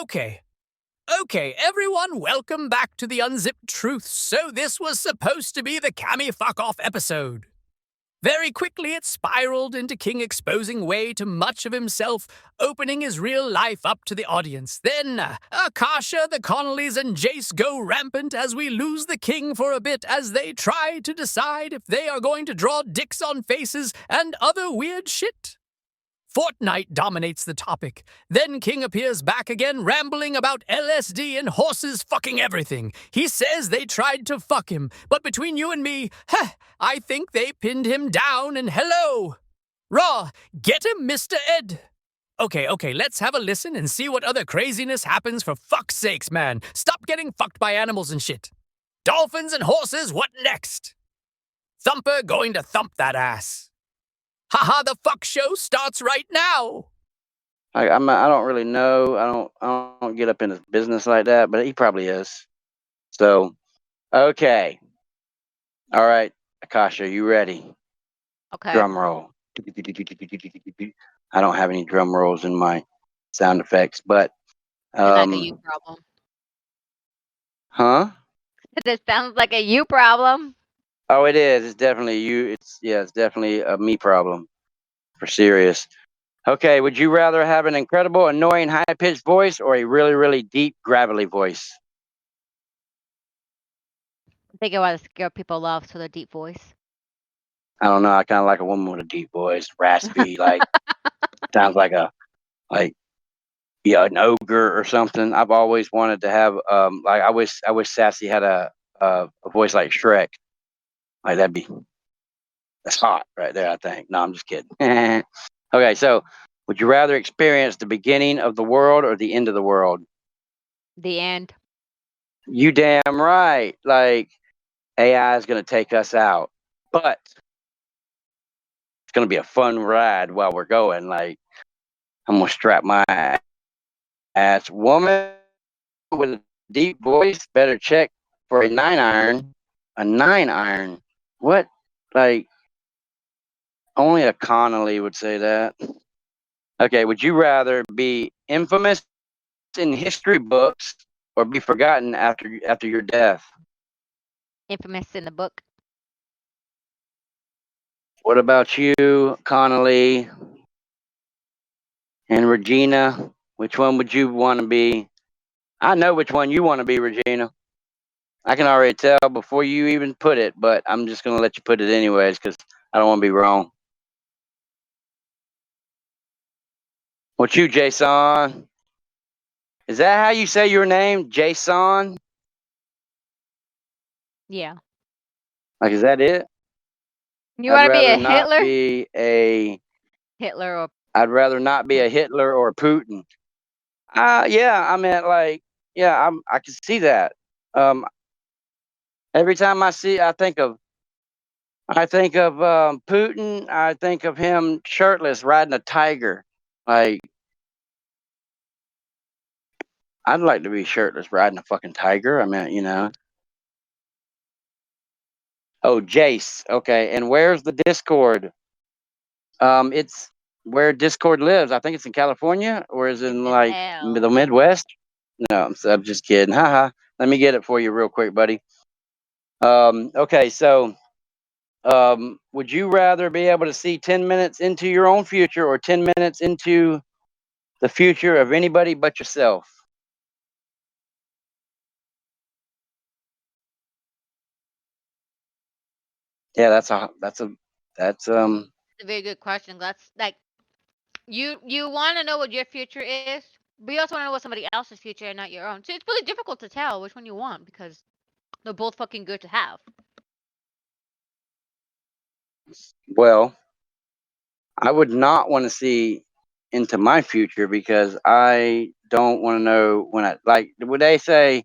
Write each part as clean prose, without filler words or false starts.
Okay, everyone, welcome back to the Unzipped Truths. So this was supposed to be the Cammi Fuck Off episode. Very quickly, it spiraled into King exposing way too much of himself, opening his real life up to the audience. Then, Akasha, the Connollys, and Jayce go rampant as we lose the king for a bit as they try to decide if they are going to draw dicks on faces and other weird shit. Fortnite dominates the topic. Then King appears back again, rambling about LSD and horses fucking everything. He says they tried to fuck him, but between you and me, I think they pinned him down and hello! Rawwr, get him, Mr. Ed! Okay, let's have a listen and see what other craziness happens for fuck's sakes, man. Stop getting fucked by animals and shit. Dolphins and horses, what next? Thumper going to thump that ass. Haha, the fuck show starts right now. I don't really know. I don't get up in his business like that, but he probably is. So, okay. All right, Akasha, you ready? Okay. Drum roll. I don't have any drum rolls in my sound effects, but Sounds like a you problem. Huh? This sounds like a you problem. Oh, it is. It's definitely you. It's definitely a me problem. For serious. Okay, would you rather have an incredible, annoying, high-pitched voice or a really, really deep, gravelly voice? I think I want to scare people off to their deep voice. I don't know. I kind of like a woman with a deep voice, raspy, like sounds like an ogre or something. I've always wanted to have I wish Sassy had a voice like Shrek. Like that's hot right there, I think. No, I'm just kidding. Okay, so would you rather experience the beginning of the world or the end of the world? The end. You damn right. Like AI is going to take us out, but it's going to be a fun ride while we're going. Like I'm going to strap my ass. Woman with a deep voice better check for a 9-iron. A 9-iron? What? Like only a Connally would say that. Okay, would you rather be infamous in history books or be forgotten after your death? Infamous in the book. What about you, Connally and Regina? Which one would you want to be? I know which one you want to be, Regina. I can already tell before you even put it, but I'm just going to let you put it anyways because I don't want to be wrong. What you, Jason? Is that how you say your name, Jason? Yeah. Like, is that it? You want to be a not Hitler? Be a Hitler or I'd rather not be a Hitler or Putin. Yeah, I meant like, yeah, I can see that. Every time I think of Putin. I think of him shirtless riding a tiger. Like, I'd like to be shirtless riding a fucking tiger. I mean, you know. Oh, Jayce. Okay, and where's the Discord? It's where Discord lives. I think it's in California, or is it in like the Midwest? No, I'm just kidding. Haha. Let me get it for you real quick, buddy. Okay, so would you rather be able to see 10 minutes into your own future or 10 minutes into the future of anybody but yourself? Yeah, that's a very good question. That's like you want to know what your future is, but you also want to know what somebody else's future and not your own. So it's really difficult to tell which one you want because they're both fucking good to have. Well, I would not want to see into my future because I don't want to know when I like. Would they say,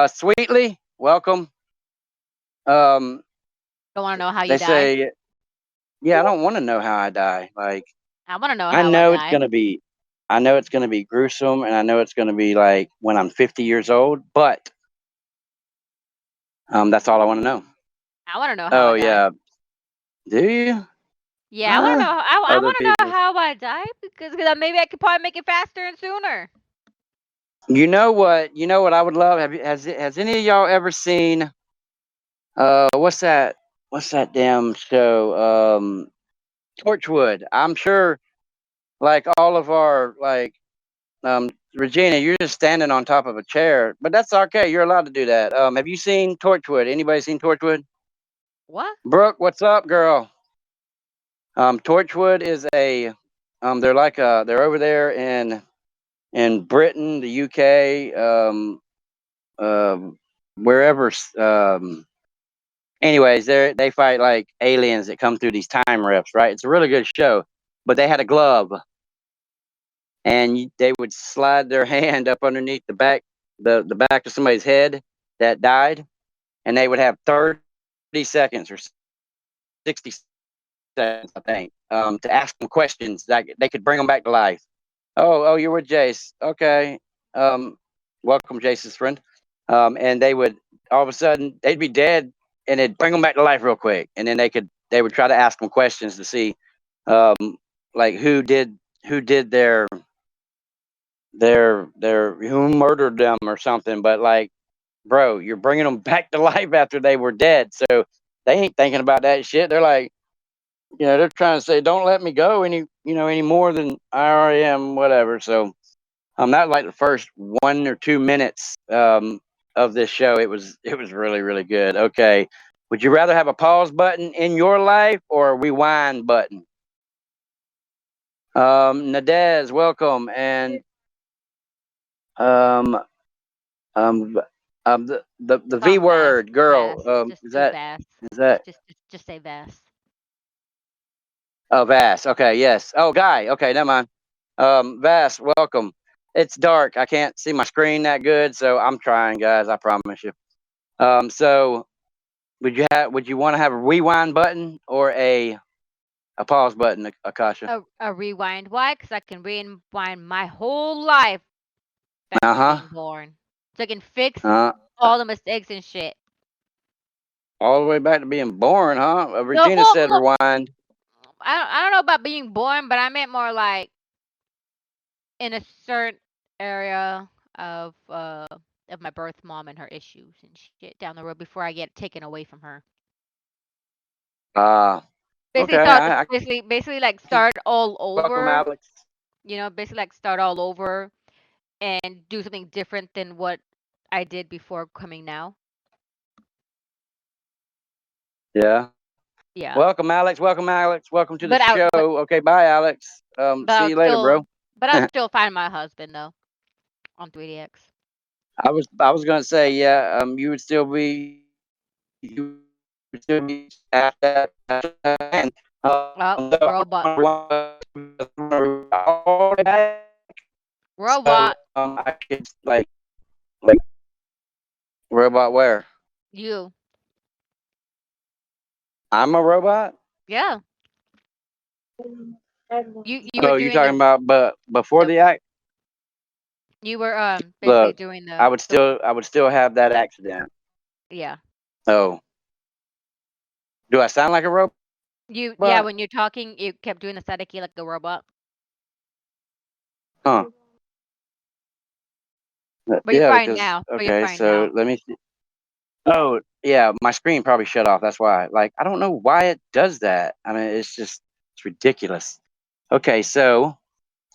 "Sweetly, welcome"? Don't want to know how you they die. say, "Yeah, I don't want to know how I die." Like, I want to know. I know it's gonna be. I know it's gonna be gruesome, and I know it's gonna be like when I'm 50 years old. But that's all I want to know. I want to know how I die. Yeah. Do you? Yeah, I want to know. I want to know how I die because maybe I could probably make it faster and sooner. You know what? You know what I would love. Has any of y'all ever seen? What's that? What's that damn show? Torchwood. I'm sure, like all of our Regina, you're just standing on top of a chair, but that's okay. You're allowed to do that. Have you seen Torchwood? Anybody seen Torchwood? What? Brooke, what's up, girl? Torchwood is a they're over there in Britain, the UK, wherever. Anyways, they fight like aliens that come through these time rifts, right? It's a really good show, but they had a glove, and they would slide their hand up underneath the back of somebody's head that died, and they would have 30 seconds or 60 seconds, I think, to ask them questions that they could bring them back to life. Oh, you're with Jayce. Okay. Welcome, Jayce's friend. And they would all of a sudden they'd be dead, and it'd bring them back to life real quick, and then they would try to ask them questions to see, um, like who did their who murdered them or something. But like, bro, you're bringing them back to life after they were dead, so they ain't thinking about that shit. They're like, they're trying to say, don't let me go any more than I already am, whatever. So that was like the first 1 or 2 minutes of this show. It was really, really good. Okay. Would you rather have a pause button in your life or a rewind button? Nadez, welcome. And um um the V Vast, word girl. vast. Just Is do that vast. is that Just say vast. oh, Vass. Okay, yes. Oh, Guy. Okay, never mind. Vass, welcome. It's dark. I can't see my screen that good, so I'm trying, guys. I promise you. So would you want to have a rewind button or a pause button, Akasha? A rewind. Why? Because I can rewind my whole life back to Uh-huh. being born. So I can fix Uh all the mistakes and shit. all the way back to being born, huh? No, Regina well, said no, rewind. I don't know about being born, but I meant more like in a certain area of uh of my birth mom and her issues and shit down the road before I get taken away from her. Basically Okay. start I basically like start all welcome over. Alex. Basically like start all over and do something different than what I did before coming now. Yeah. Yeah. Welcome, Alex. Welcome, Alex. Welcome to the But I show. Okay, bye, Alex. but I See would you later, still bro. find my husband though on 3DX. I was gonna say, yeah, you would still be at that and Oh, so robot. all the way back, so Robot. I could like robot where? You. I'm a robot? Yeah. You were Oh, you doing talking about but before the the act? you were basically Look, doing I would the still have that accident. yeah. Oh, do I sound like a robot? Yeah, when you're talking, you kept doing the staticky like a robot. Huh. But you're Yeah, fine because now. But you're okay, fine so now. let me see. Oh, yeah, my screen probably shut off. That's why. Like, I don't know why it does that. I mean, it's ridiculous. Okay, so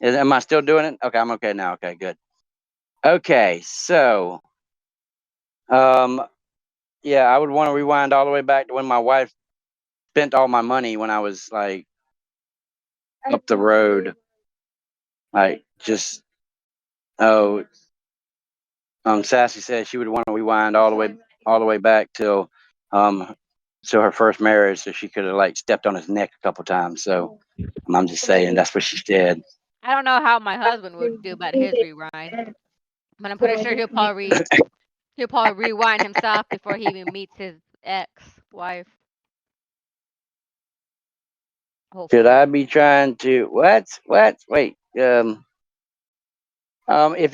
am I still doing it? Okay, I'm okay now. Okay, good. Okay, so um, yeah, I would want to rewind all the way back to when my wife spent all my money when I was like up the road. Like, just oh, Sassy said she would want to rewind all the way back till um to her first marriage, so she could have like stepped on his neck a couple times. So I'm just saying that's what she said. I don't know how my husband would do about his rewind, but I'm pretty sure he'll probably rewind himself before he even meets his ex-wife. Should Hopefully. I be trying to what? Wait. If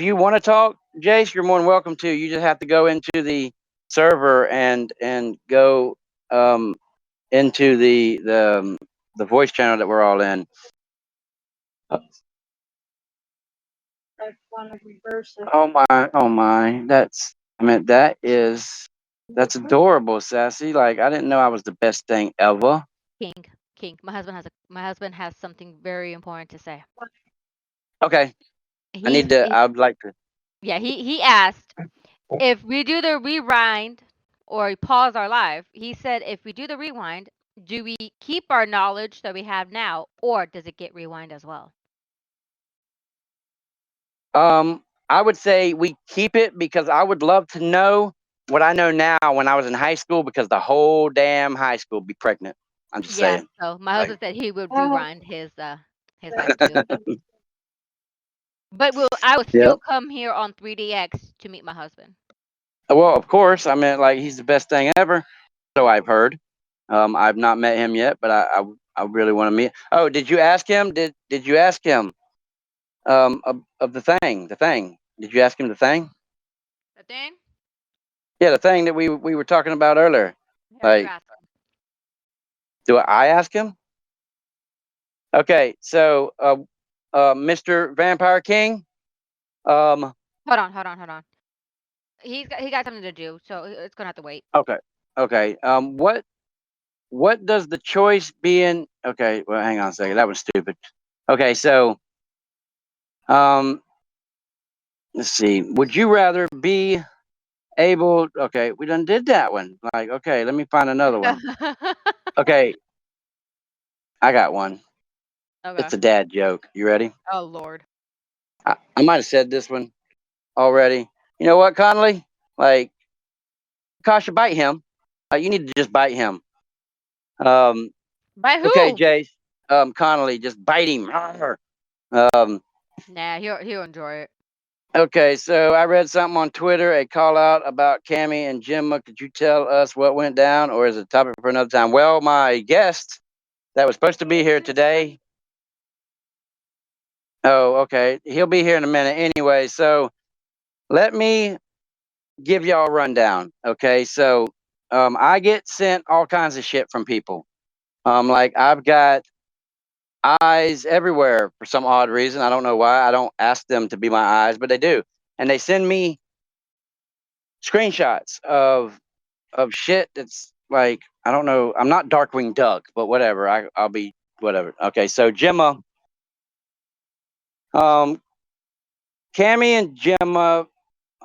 you want to talk, Jayce, you're more than welcome to. You just have to go into the server and go into the voice channel that we're all in. Oh my. That's adorable, Sassy. Like I didn't know I was the best thing ever. King. My husband has something very important to say. Okay. He's I would like to. yeah, he asked if we do the rewind or pause our life. He said if we do the rewind, do we keep our knowledge that we have now or does it get rewind as well? I would say we keep it because I would love to know what I know now when I was in high school because the whole damn high school would be pregnant. I'm just Yeah, saying. so my Like, husband said he would rewind his life too. But I will still yep. come here on 3DX to meet my husband. Well, of course. I mean, like he's the best thing ever. So I've heard. I've not met him yet, but I really want to meet. Oh, did you ask him? Did you ask him? Of the thing, the thing. Did you ask him the thing? The thing? Yeah, the thing that we were talking about earlier. Yeah, you Like, asked him. do I ask him? Okay, so Mr. Vampire King. Um, Hold on. He got something to do, so it's gonna have to wait. okay, okay. What does the choice being? Okay, well, hang on a second. That was stupid. Okay, so um, let's see. Would you rather be able? Okay, we done did that one. Like, okay, let me find another one. Okay, I got one. Okay. It's a dad joke. You ready? Oh Lord. I might have said this one already. You know what, Connally? Like, Kasha, bite him. You need to just bite him. Um, By okay, who? Jayce. Connally, just bite him. Um, Nah, he'll enjoy it. okay, so I read something on Twitter, a call out about Cammi and Gemma. Could you tell us what went down, or is it a topic for another time? Well, my guest that was supposed to be here today. Oh, okay. He'll be here in a minute anyway. So let me give y'all a rundown. Okay, so I get sent all kinds of shit from people. Like I've got eyes everywhere for some odd reason. I don't know why. I don't ask them to be my eyes, but they do, and they send me screenshots of shit that's like I don't know. I'm not Darkwing Duck, but whatever. I'll be whatever. Okay, so Gemma, um, Cammi and Gemma,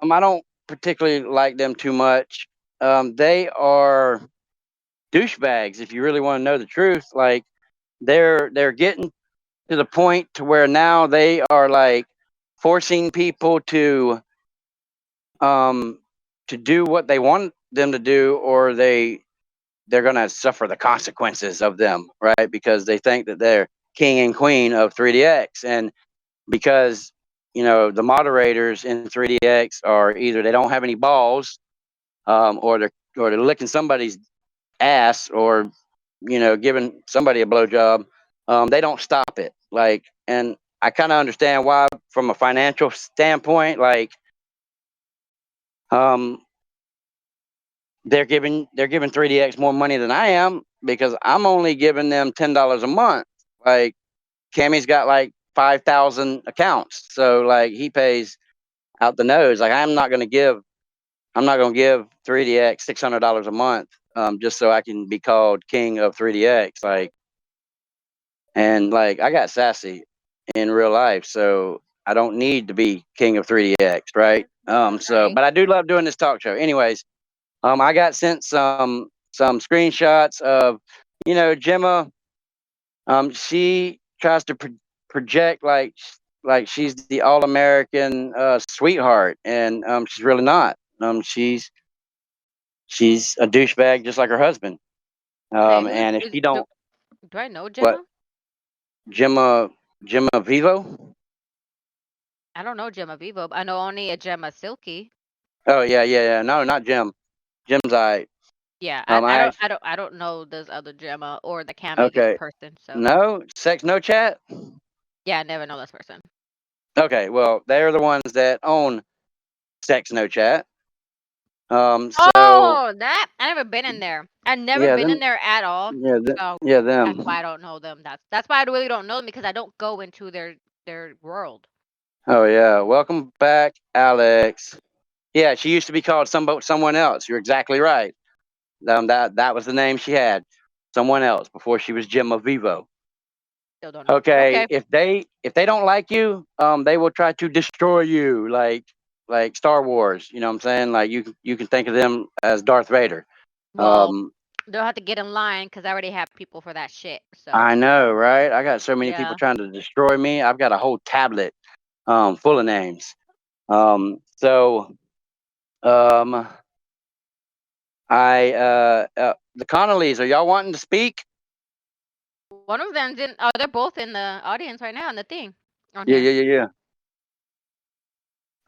I don't particularly like them too much. They are douchebags. If you really want to know the truth, like they're getting to the point to where now they are like forcing people um to do what they want them to do, or they're gonna suffer the consequences of them, right? Because they think that they're king and queen of 3DX, and because the moderators in 3DX are either they don't have any balls, or they're licking somebody's ass, or giving somebody a blowjob. They don't stop it. Like, and I kind of understand why, from a financial standpoint. Like, um, they're giving 3DX more money than I am because I'm only giving them $10 a month. Like, Cammy's got like 5,000 accounts, so like he pays out the nose. Like, I'm not gonna give 3DX $600 a month, just so I can be called king of 3DX. Like, and like I got sassy in real life, so I don't need to be king of 3DX, right? So, Right. but I do love doing this talk show. Anyways, I got sent some screenshots of, Gemma. She tries to project like she's the all American sweetheart, and she's really not. She's a douchebag just like her husband. Her name And if is you don't, do I know what, Gemma? Gemma Vivo? I don't know Gemma Vivo. But I know only a Gemma Silky. Oh yeah. No, not Jim. Jim's I. Yeah, I actually, I don't know this other Gemma or the Cammy okay. person. So No sex, no chat. yeah, I never know this person. Okay, well they're the ones that own sex, no chat. So Oh, that I never been in there. I never yeah, been in them. there at all. Yeah, So yeah, that's why them. I don't know them. That's why I really don't know them because I don't go into their world. Oh yeah, welcome back, Alex. Yeah, she used to be called someone else. You're exactly right. That was the name she had, someone else before she was Gemma Vivo. Still don't know. But Okay, okay. if they don't like you, they will try to destroy you, like Star Wars. You know what I'm saying? Like you can think of them as Darth Vader. Well, Um, they'll have to get in line because I already have people for that shit. So I know, right? I got so many people yeah. trying to destroy me. I've got a whole tablet full of names. So um, the Connollys, are y'all wanting to speak? One of them's in. Oh, they're both in the audience right now on the thing on Yeah, here. yeah, yeah,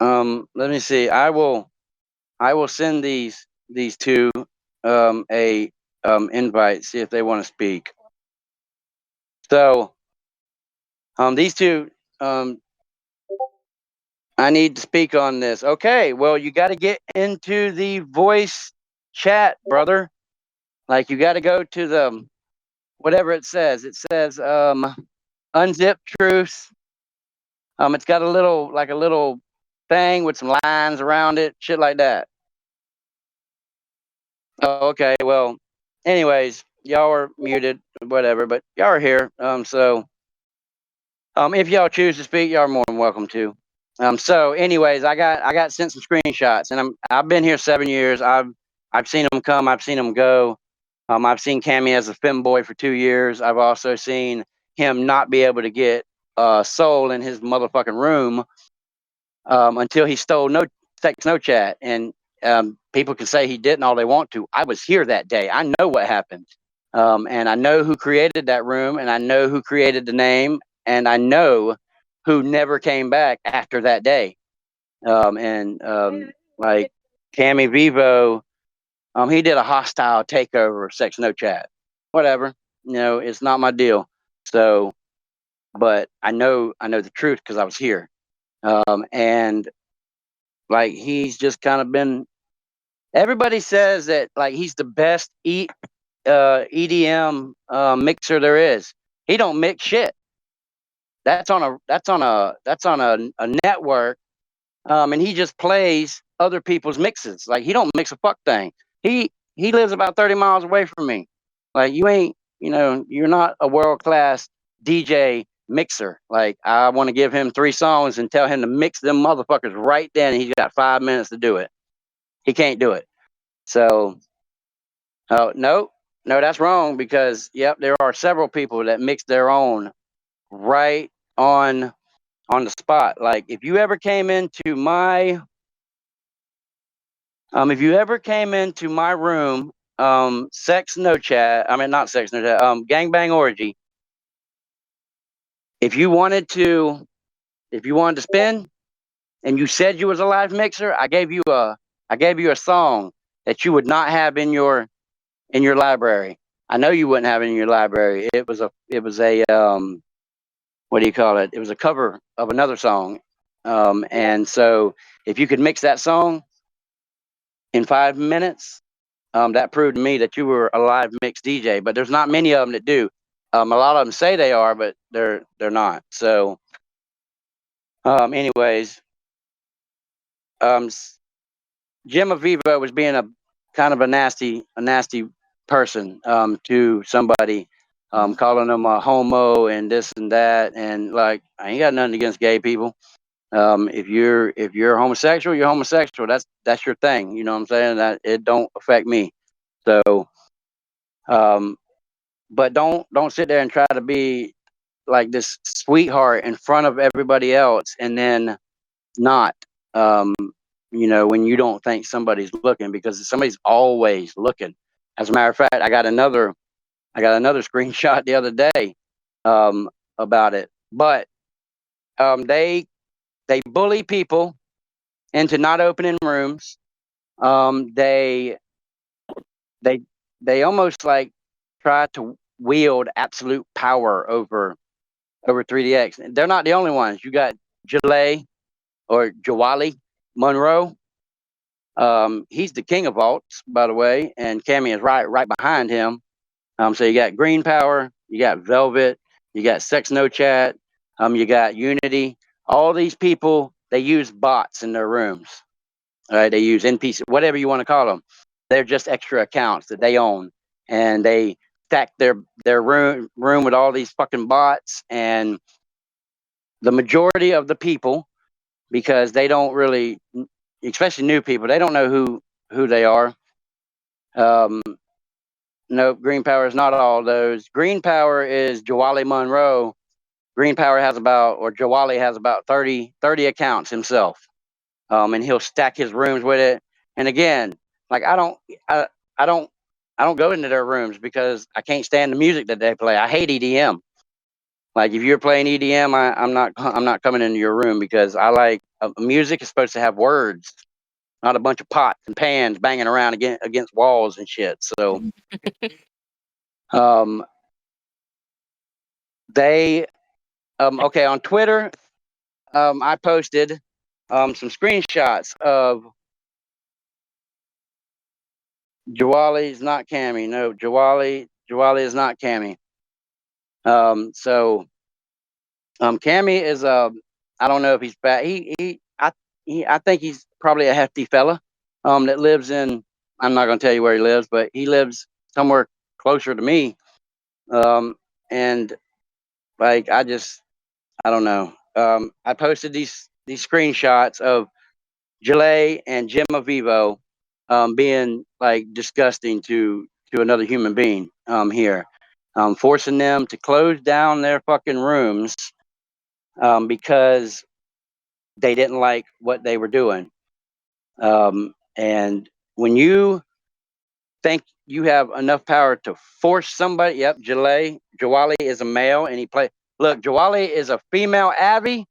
yeah. Let me see. I will send these two a invite. See if they want to speak. So these two I need to speak on this. Okay, well you got to get into the voice chat, brother. Like you got to go to the whatever it says. It says Unzipped Truths. It's got a little thing with some lines around it, shit like that. Oh, okay. Well, anyways, y'all are muted, whatever, but y'all are here. If y'all choose to speak, y'all are more than welcome to. So anyways, I got sent some screenshots, and I've been here 7 years. I've seen them come, I've seen them go. I've seen Cammi as a femboy for 2 years. I've also seen him not be able to get soul in his motherfucking room until he stole no chat. And people can say he didn't all they want to. I was here that day. I know what happened. And I know who created that room, and I know who created the name, and I know who never came back after that day. Like Cammi Vivo, he did a hostile takeover of Sex No Chat. Whatever, it's not my deal. So, but I know the truth because I was here. And like he's just kind of been. Everybody says that like he's the best EDM mixer there is. He don't mix shit. That's on a network, and he just plays other people's mixes. Like he don't mix a fuck thing. He lives about 30 miles away from me. Like you ain't, you're not a world class DJ mixer. Like I want to give him 3 songs and tell him to mix them motherfuckers right then. And he's got 5 minutes to do it. He can't do it. So, oh no, that's wrong because yep, there are several people that mix their own right on the spot. Like if you ever came into my room, sex no chat. I mean not sex no chat. Gangbang orgy. If you wanted to, if you wanted to spin, and you said you was a live mixer, I gave you a song that you would not have in your library. I know you wouldn't have it in your library. It was a what do you call it? It was a cover of another song. And so if you could mix that song in 5 minutes, that proved to me that you were a live mix DJ. But there's not many of them that do. A lot of them say they are, but they're not. So, anyways, um, Jim Avivo was being a kind of a nasty person to somebody, calling them a homo and this and that, and like I ain't got nothing against gay people. If you're homosexual, you're homosexual. That's your thing. You know what I'm saying? That it don't affect me. So, um, but don't sit there and try to be like this sweetheart in front of everybody else, and then not. Um, when you don't think somebody's looking, because somebody's always looking. As a matter of fact, I got another screenshot the other day about it. But they bully people into not opening rooms. They they they almost like try to wield absolute power over 3DX. They're not the only ones. You got Jalay or Jawali Monroe. He's the king of alts, by the way, and Cammi is right behind him. So you got Green Power, you got Velvet, you got Sex No Chat, you got Unity. all these people, they use bots in their rooms. All right, they use NPC, whatever you want to call them. They're just extra accounts that they own, and they stack their room with all these fucking bots. And the majority of the people, because they don't really, especially new people, they don't know who they are. No, Green Power is not all those. Green Power is Jawali Monroe. Green Power has about, or Jawali has about 30 accounts himself. And he'll stack his rooms with it. And again, like I don't go into their rooms because I can't stand the music that they play. I hate EDM. Like if you're playing EDM, I'm not coming into your room because I like music is supposed to have words, not a bunch of pots and pans banging around against walls and shit. So, they, okay, on Twitter, I posted some screenshots of Jawali's not Cammi. No, Jawali is not Cammi. Cammi is I don't know if he's bad. I think he's probably a hefty fella. That lives in. I'm not gonna tell you where he lives, but he lives somewhere closer to me. And like I don't know. I posted these screenshots of Jale and Gemma Vivo being like disgusting to another human being here, forcing them to close down their fucking rooms because they didn't like what they were doing. And when you think you have enough power to force somebody, yep, Jawali is a male and he play. Look, Jawali is a female Abby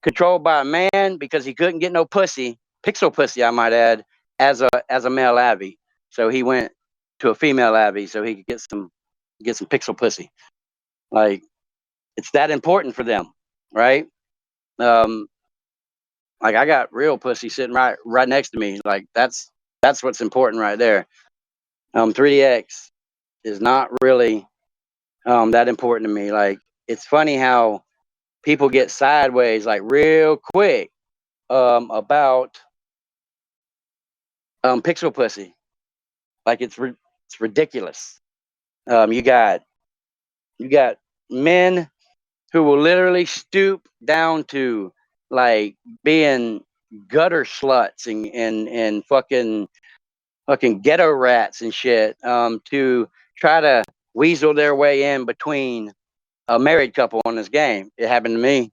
controlled by a man because he couldn't get no pussy, pixel pussy, I might add, as a male Abby. So he went to a female Abby so he could get some pixel pussy. Like it's that important for them, right? Like I got real pussy sitting right next to me. Like that's what's important right there. 3DX is not really that important to me. Like it's funny how people get sideways like real quick about pixel pussy. Like it's ridiculous. You got men who will literally stoop down to like being gutter sluts and fucking ghetto rats and shit to try to weasel their way in between a married couple on this game. It happened to me a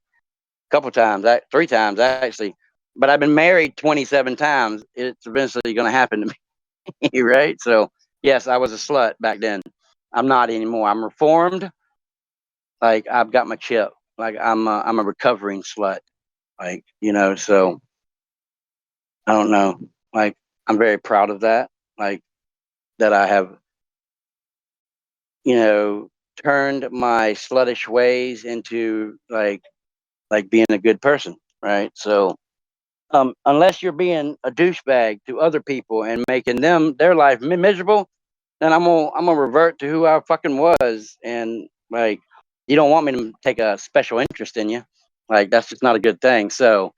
couple times, 3 times actually. But I've been married 27 times. It's eventually going to happen to me, right? So yes, I was a slut back then. I'm not anymore. I'm reformed. Like I've got my chip. Like I'm a recovering slut. Like so I don't know. Like I'm very proud of that. Like that I have turned my sluttish ways into like being a good person, right? So unless you're being a douchebag to other people and making their life miserable, then I'm gonna revert to who I fucking was. And like you don't want me to take a special interest in you. Like that's just not a good thing. So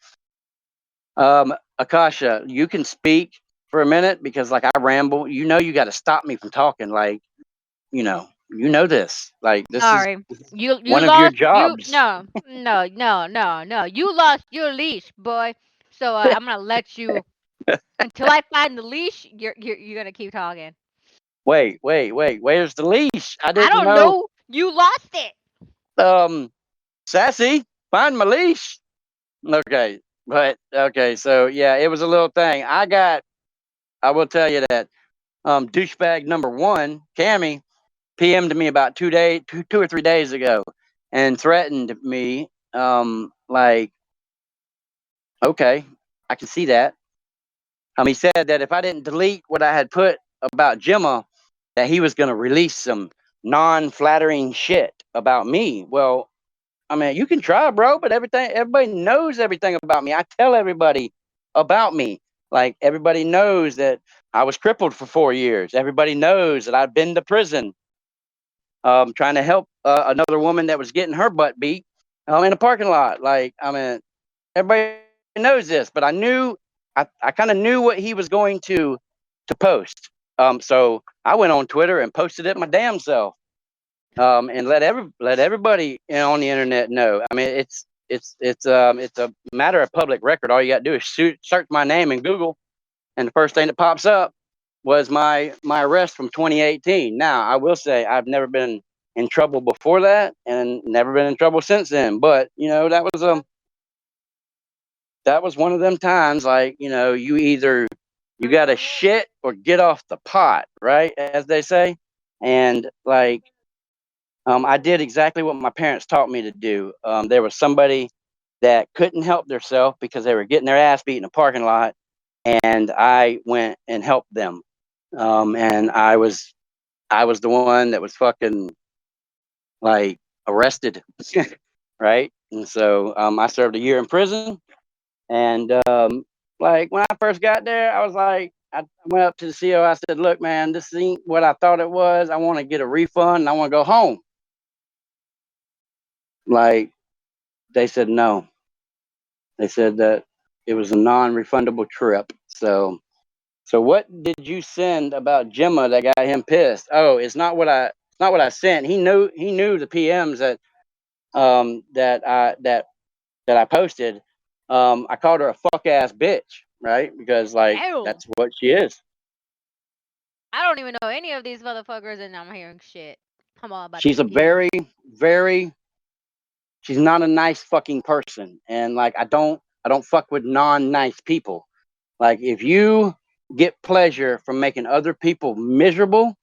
Akasha, you can speak for a minute because like I ramble. You got to stop me from talking. Like you know this. Like this Sorry. is You one of your lost you jobs. no. You lost your leash, boy. So I'm gonna let you until I find the leash. You're gonna keep talking. Wait. Where's the leash? I I didn't don't know. know. You lost it. Sassy, find my leash. Okay, but okay. So yeah, it was a little thing. I will tell you that douchebag number one, Cammi, PM'd me about 2 or 3 days ago, and threatened me. Like, okay, I can see that. He said that if I didn't delete what I had put about Gemma, that he was going to release some non-flattering shit about me. Well, I mean, you can try, bro, but everybody knows everything about me. I tell everybody about me. Like everybody knows that I was crippled for 4 years. Everybody knows that I've been to prison, trying to help another woman that was getting her butt beat in a parking lot. Like, I mean, everybody knows this, but I kind of knew what he was going to post. So I went on Twitter and posted it my damn self. And let everybody on the internet know. I mean, it's a matter of public record. All you got to do is search my name in Google, and the first thing that pops up was my arrest from 2018. Now, I will say I've never been in trouble before that, and never been in trouble since then. But that was one of them times. Like, you either you got to shit or get off the pot, right? As they say, and like. I did exactly what my parents taught me to do. There was somebody that couldn't help themselves because they were getting their ass beat in a parking lot, and I went and helped them. And I was the one that was fucking like arrested, right? And so I served a year in prison, and like when I first got there, I was like, I went up to the CO. I said, "Look, man, this ain't what I thought it was. I want to get a refund, and I want to go home." Like, they said no. They said that it was a non-refundable trip. So what did you send about Gemma that got him pissed? Oh, it's not what I sent. He knew the PMs that I posted. I called her a fuck ass bitch, right? Because like Ew. that's what she is. I don't even know any of these motherfuckers, and I'm hearing shit. I'm all about She's to a very she's not a nice fucking person, and like I don't fuck with non-nice people. Like, if you get pleasure from making other people miserable,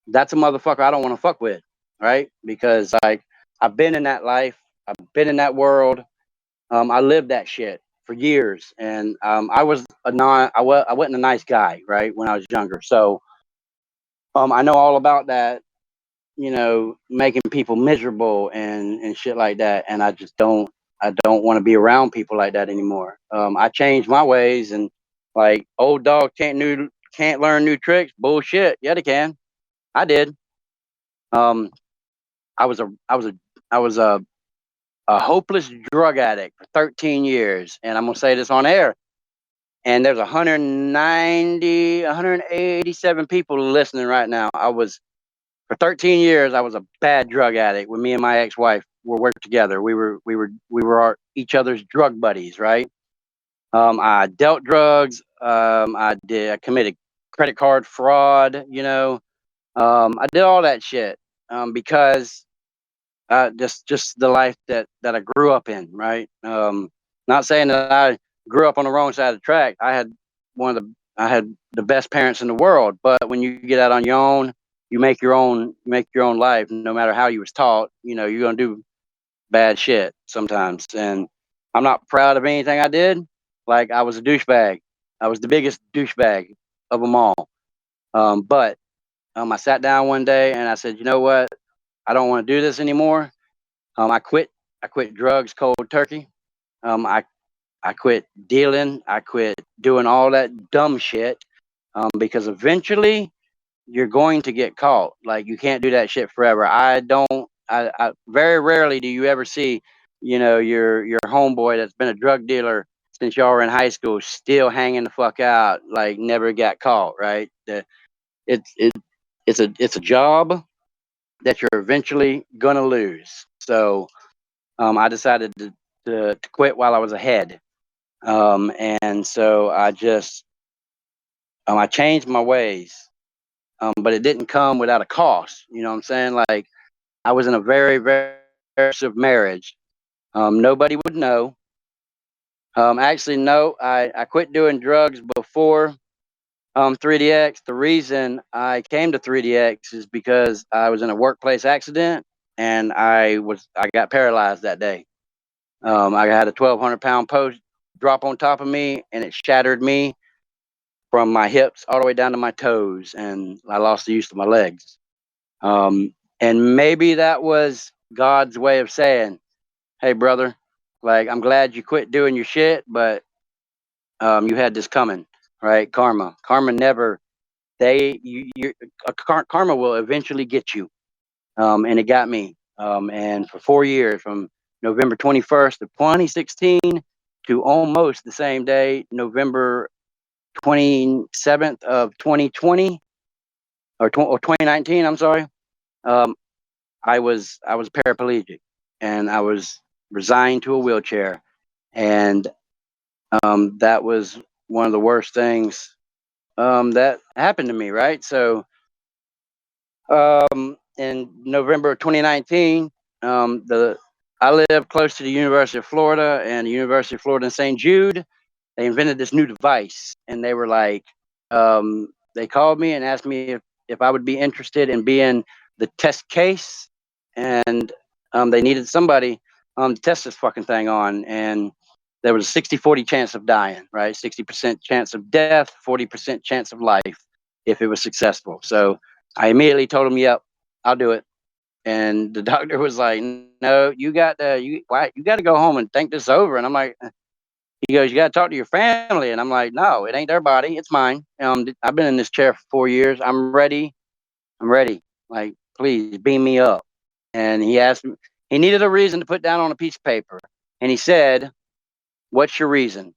that's a motherfucker I don't want to fuck with, right? Because like I've been in that life, I've been in that world. I lived that shit for years, and I wasn't a nice guy, right, when I was younger. So I know all about that, making people miserable and shit like that. And I don't want to be around people like that anymore. I changed my ways, and like old dog can't learn new tricks. Bullshit. Yeah, they can. I did. Um, I was a I was a I was a hopeless drug addict for 13 years, and I'm gonna say this on air. And there's 187 people listening right now. For 13 years, I was a bad drug addict. When me and my ex-wife worked together, we were each other's drug buddies, right? I dealt drugs. I committed credit card fraud. I did all that shit because just the life that I grew up in, right? Not saying that I grew up on the wrong side of the track. I had the best parents in the world, but when you get out on your own, you make your own life. No matter how you was taught, you're gonna do bad shit sometimes. And I'm not proud of anything I did. Like, I was a douchebag. I was the biggest douchebag of them all. But I sat down one day and I said, you know what? I don't want to do this anymore. I quit. I quit drugs cold turkey. I quit dealing. I quit doing all that dumb shit. Because eventually you're going to get caught. Like, you can't do that shit forever. I very rarely do you ever see, your homeboy that's been a drug dealer since y'all were in high school still hanging the fuck out, like never got caught, right? It's it, it's a job that you're eventually gonna lose. So I decided to quit while I was ahead. And so I changed my ways. But it didn't come without a cost. You know what I'm saying? Like, I was in a very, very abusive marriage. Nobody would know. Actually, no, I quit doing drugs before 3DX. The reason I came to 3DX is because I was in a workplace accident, and I got paralyzed that day. I had a 1,200-pound post drop on top of me, and it shattered me from my hips all the way down to my toes, and I lost the use of my legs. And maybe that was God's way of saying, "Hey, brother, like, I'm glad you quit doing your shit, but you had this coming, right? Karma never karma will eventually get you." And it got me. And for 4 years, from November 21st of 2016 to almost the same day, November 27th of 2020 or 2019. I'm sorry. I was paraplegic, and I was resigned to a wheelchair, and that was one of the worst things that happened to me. Right, so in November 2019, I live close to the University of Florida, and the University of Florida in St. Jude. They invented this new device, and they were like, they called me and asked me if I would be interested in being the test case, and they needed somebody to test this fucking thing on, and there was a 60-40 chance of dying, right? 60% chance of death, 40% chance of life if it was successful. So I immediately told him, "Yep, I'll do it." And the doctor was like, "No, you got to go home and think this over." And I'm like, he goes, "You got to talk to your family." And I'm like, "No, it ain't their body, it's mine. I've been in this chair for 4 years. I'm ready. I'm ready. Like, please beam me up." And he asked me, he needed a reason to put down on a piece of paper, and he said, "What's your reason?"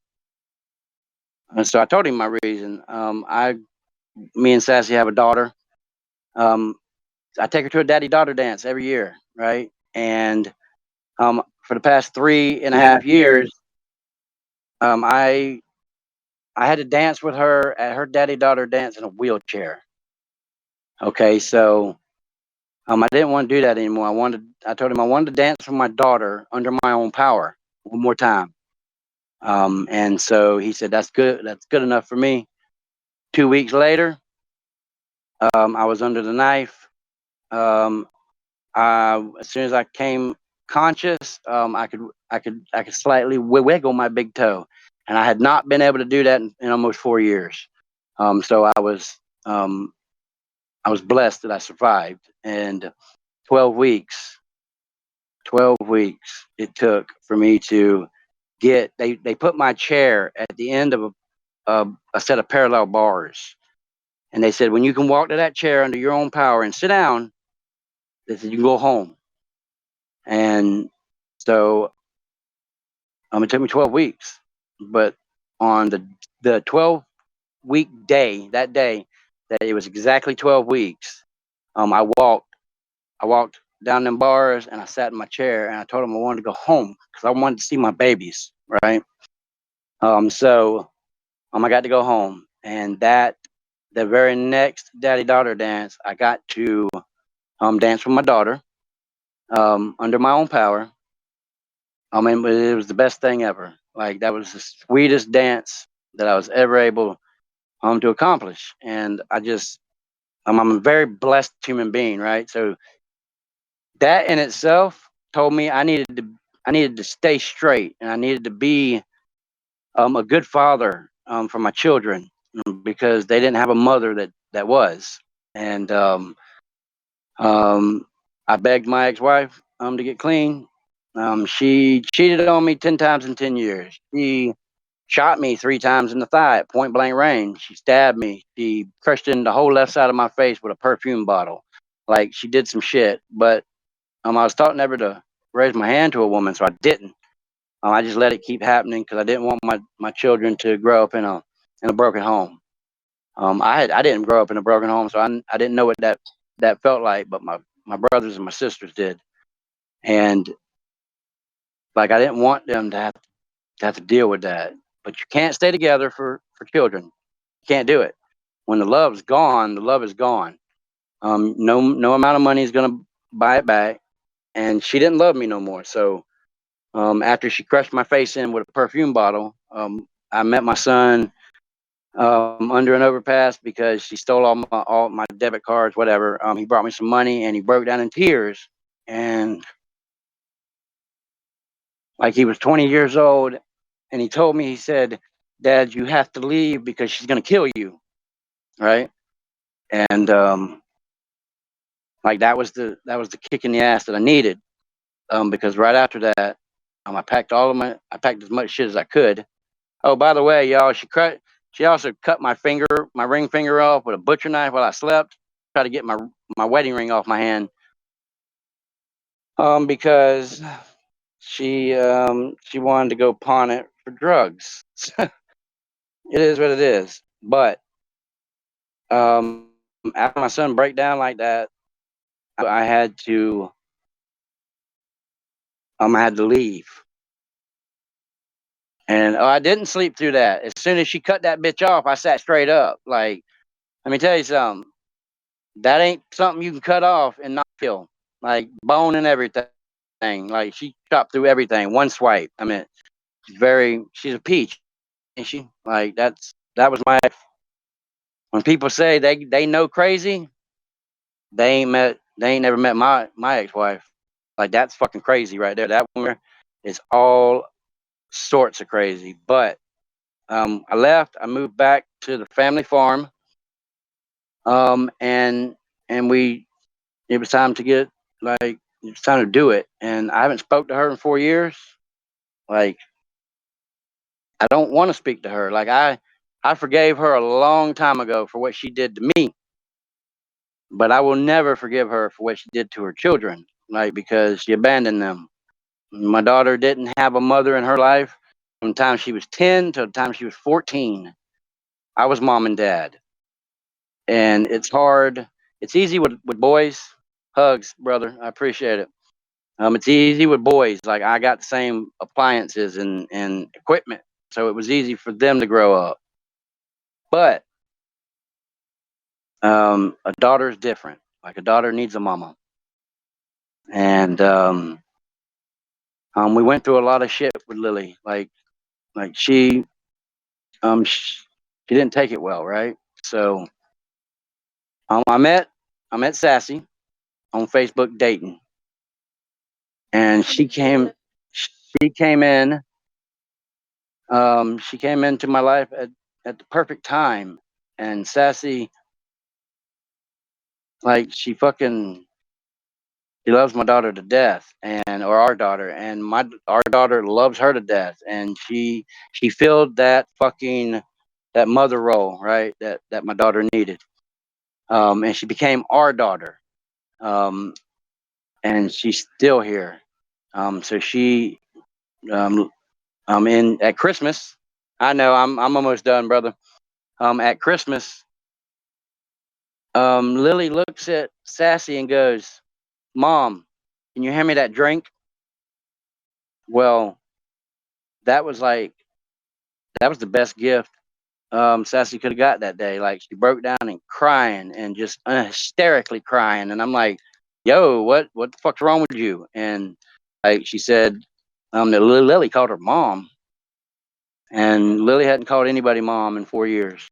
And so I told him my reason. Me and Sassy have a daughter. I take her to a daddy-daughter dance every year, right? And for the past 3.5 years, I had to dance with her at her daddy-daughter dance in a wheelchair. Okay, so I didn't want to do that anymore. I told him I wanted to dance with my daughter under my own power one more time. And so he said, "That's good. That's good enough for me." 2 weeks later, I was under the knife. As soon as I came conscious, I could slightly wiggle my big toe, and I had not been able to do that in almost 4 years. So I was blessed that I survived, and 12 weeks, 12 weeks it took for me to get. They put my chair at the end of a set of parallel bars, and they said, "When you can walk to that chair under your own power and sit down, they said you can go home." And so it took me 12 weeks, but on the 12-week day, that it was exactly 12 weeks, I walked down them bars, and I sat in my chair, and I told them I wanted to go home because I wanted to see my babies, right? So I got to go home, and the very next daddy-daughter dance, I got to dance with my daughter under my own power. I mean, it was the best thing ever. Like, that was the sweetest dance that I was ever able to accomplish. And I'm a very blessed human being, right? So that in itself told me I needed to stay straight, and I needed to be a good father for my children, because they didn't have a mother that was. And I begged my ex-wife to get clean. She cheated on me 10 times in 10 years. She shot me 3 times in the thigh at point blank range. She stabbed me. She crushed in the whole left side of my face with a perfume bottle. Like, she did some shit, but I was taught never to raise my hand to a woman, so I didn't. I just let it keep happening because I didn't want my children to grow up in a broken home. I didn't grow up in a broken home, so I didn't know what that felt like, but my brothers and my sisters did. And like, I didn't want them to have to deal with that. But you can't stay together for children. You can't do it. When the love's gone, the love is gone. No amount of money is gonna buy it back. And she didn't love me no more. So after she crushed my face in with a perfume bottle, I met my son under an overpass because she stole all my debit cards, whatever. He brought me some money, and he broke down in tears. And like, he was 20 years old, and he told me, he said, "Dad, you have to leave because she's gonna kill you," right? And like, that was the kick in the ass that I needed, because right after that, I packed as much shit as I could. Oh, by the way, y'all, she also cut my ring finger off with a butcher knife while I slept. Try to get my wedding ring off my hand, because she wanted to go pawn it for drugs. It is what it is. But after my son break down like that, I had to leave. And I didn't sleep through that. As soon as she cut that bitch off, I sat straight up. Like, let me tell you something. That ain't something you can cut off and not kill. Like bone and everything. Like she chopped through everything. One swipe. I mean, she's a peach, ain't she? Like that was my, when people say they know crazy, they ain't never met my ex-wife. Like that's fucking crazy right there. That woman is all sorts of crazy. But I left. I moved back to the family farm. And it was time to get, like, it was time to do it. And I haven't spoke to her in 4 years. Like, I don't want to speak to her. Like, I forgave her a long time ago for what she did to me, but I will never forgive her for what she did to her children. Like, because she abandoned them. My daughter didn't have a mother in her life from the time she was 10 to the time she was 14. I was mom and dad. And it's hard. It's easy with boys. Hugs, brother. I appreciate it. It's easy with boys. Like I got the same appliances and equipment, so it was easy for them to grow up. But a daughter is different. Like a daughter needs a mama, and we went through a lot of shit with Lily. Like she didn't take it well, right? So I met Sassy on Facebook dating, and she came in. She came into my life at the perfect time, and Sassy, like she loves my daughter to death, or our daughter, and our daughter loves her to death, and she filled that mother role, right? That my daughter needed, and she became our daughter, and she's still here. So she, in at Christmas. I know I'm almost done, brother. At Christmas, Lily looks at Sassy and goes, "Mom, can you hand me that drink?" Well, that was the best gift Sassy could have got that day. Like she broke down and crying and just hysterically crying, and I'm like, "Yo, what the fuck's wrong with you?" And like she said, that Lily called her mom, and Lily hadn't called anybody mom in 4 years.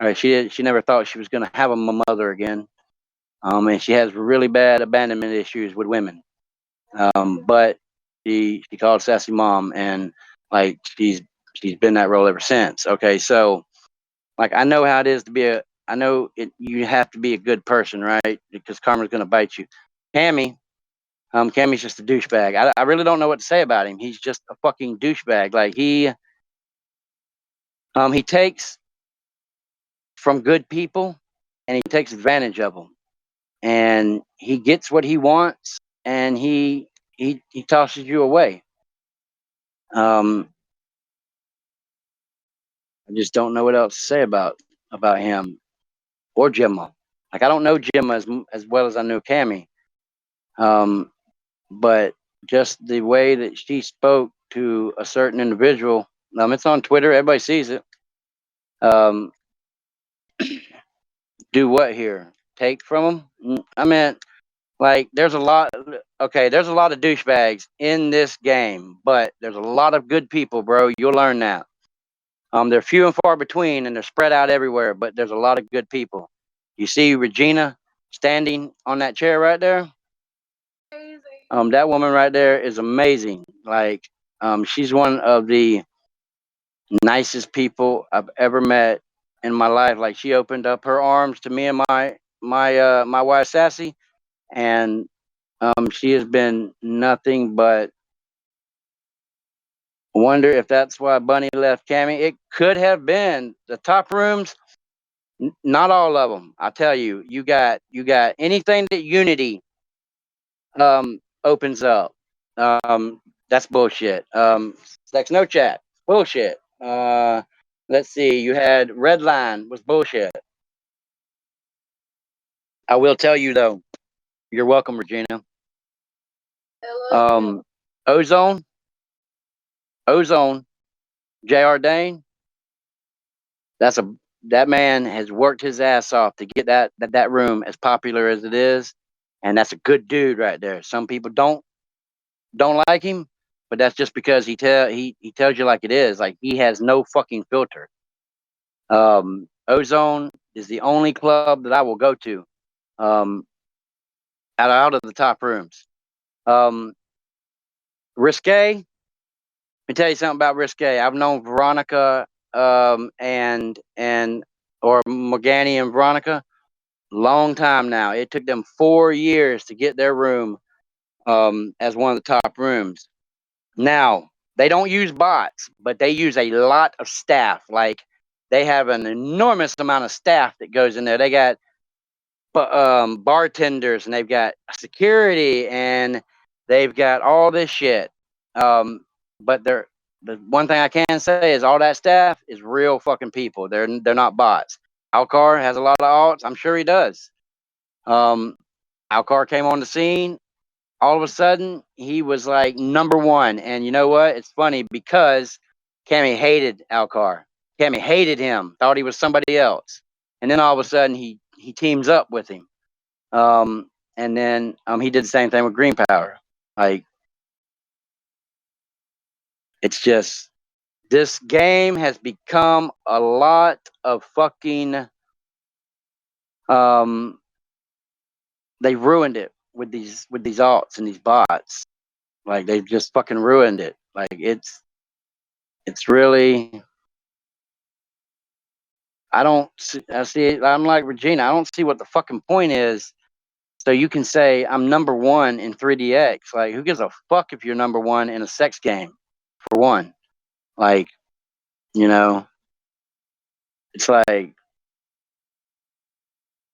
All right, she never thought she was gonna have a mother again. And she has really bad abandonment issues with women. But she called Sassy mom, and like she's been that role ever since. Okay, so like I know how it is to be I know it. You have to be a good person, right? Because karma's gonna bite you. Cammy's just a douchebag. I really don't know what to say about him. He's just a fucking douchebag. Like he takes from good people, and he takes advantage of them, and he gets what he wants, and he tosses you away. I just don't know what else to say about him or Gemma. Like I don't know Gemma as well as I know Cammi. But just the way that she spoke to a certain individual, it's on Twitter, everybody sees it. Do what here? Take from them? I meant like there's a lot. Okay, there's a lot of douchebags in this game, but there's a lot of good people, bro. You'll learn that. They're few and far between, and they're spread out everywhere. But there's a lot of good people. You see Regina standing on that chair right there. That woman right there is amazing. Like, she's one of the nicest people I've ever met in my life. Like, she opened up her arms to me and my wife Sassy, and she has been nothing but. Wonder if that's why Bunny left Cammi. It could have been the top rooms. Not all of them. I tell you, you got anything that Unity opens up. That's bullshit. Sex no chat, bullshit. Let's see. You had Redline was bullshit. I will tell you though. You're welcome, Regina. Ozone, J.R. Dane. That man has worked his ass off to get that room as popular as it is, and that's a good dude right there. Some people don't like him, but that's just because he tells you like it is. Like he has no fucking filter. Ozone is the only club that I will go to, out of the top rooms. Risque. Let me tell you something about Risque. I've known Veronica, and or Morgani and Veronica, long time now. It took them 4 years to get their room, as one of the top rooms. Now, they don't use bots, but they use a lot of staff. Like, they have an enormous amount of staff that goes in there. They got bartenders, and they've got security, and they've got all this shit. But the one thing I can say is all that staff is real fucking people. They're not bots. Alcar has a lot of alts. I'm sure he does. Alcar came on the scene. All of a sudden, he was like #1. And you know what? It's funny because Cammi hated Alcar. Cammi hated him, thought he was somebody else. And then all of a sudden, he teams up with him. And then he did the same thing with Green Power. Like, it's just, this game has become a lot of fucking, they ruined it with these alts and these bots. Like, they've just fucking ruined it. Like, it's really, I see, I'm like Regina, I don't see what the fucking point is. So you can say I'm #1 in 3DX. Like, who gives a fuck if you're #1 in a sex game, for one? Like, you know, it's like,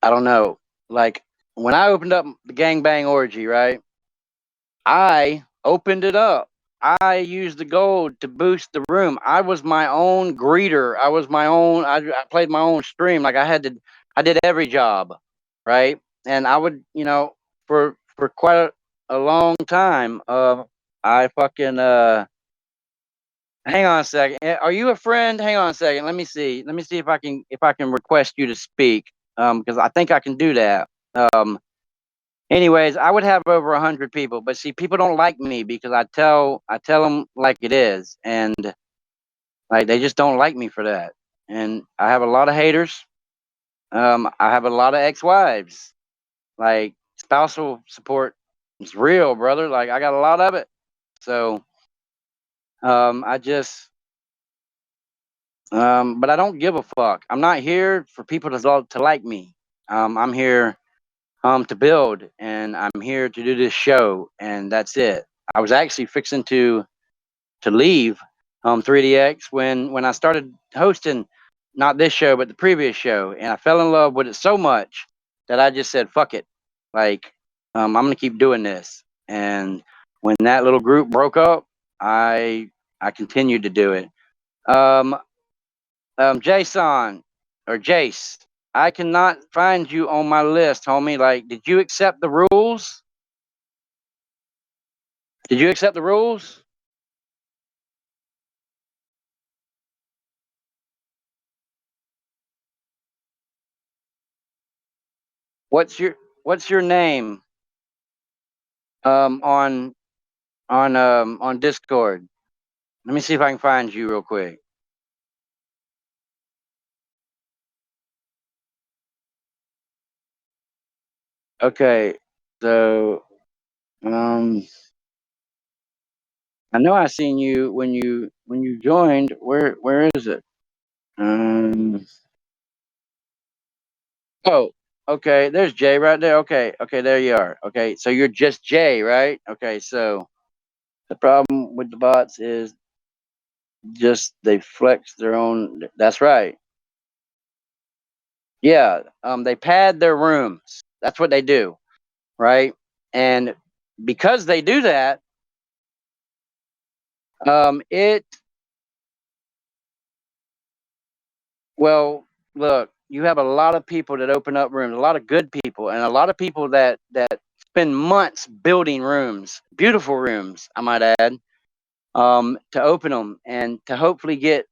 I don't know. Like, when I opened up the gangbang orgy, right? I opened it up. I used the gold to boost the room. I was my own greeter. I was my own. I played my own stream. Like, I did every job, right? And I would, for quite a long time. I fucking Hang on a second. Are you a friend? Hang on a second. Let me see. Let me see if I can request you to speak. Because I think I can do that. Anyways, I would have over 100 people, but see, people don't like me because I tell them like it is, and like they just don't like me for that. And I have a lot of haters. I have a lot of ex-wives. Like, spousal support is real, brother. Like, I got a lot of it. So, I just, but I don't give a fuck. I'm not here for people to like me. I'm here to build, and I'm here to do this show, and that's it. I was actually fixing to leave 3DX when I started hosting, not this show but the previous show, and I fell in love with it so much that I just said fuck it. Like, I'm gonna keep doing this. And when that little group broke up, I continued to do it. Jason or Jayce, I cannot find you on my list, homie. Like, did you accept the rules? Did you accept the rules? What's your name on Discord? Let me see if I can find you real quick. Okay, so I know I seen you when you joined. Where is it? Oh, okay. There's Jay right there. Okay, there you are. Okay, so you're just Jay, right? Okay, so the problem with the bots is just they flex their own. That's right. Yeah, they pad their rooms. That's what they do, right? And because they do that, It Well, look, you have a lot of people that open up rooms, a lot of good people, and a lot of people that spend months building rooms, beautiful rooms, I might add, to open them and to hopefully get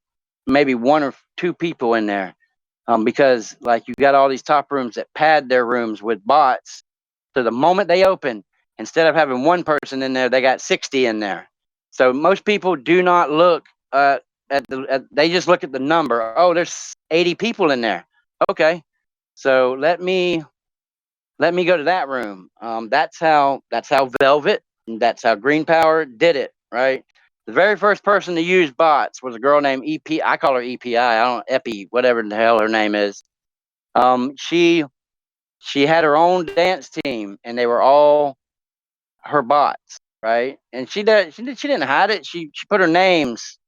maybe one or two people in there. Because like you got all these top rooms that pad their rooms with bots. So the moment they open, instead of having one person in there, they got 60 in there. So most people do not look they just look at the number. Oh, there's 80 people in there. Okay, so let me go to that room. That's how Velvet, and that's how Green Power did it, right? The very first person to use bots was a girl named EP. I call her EPI. I don't Epi, whatever the hell her name is. She had her own dance team, and they were all her bots, right? And she didn't hide it. She put her names.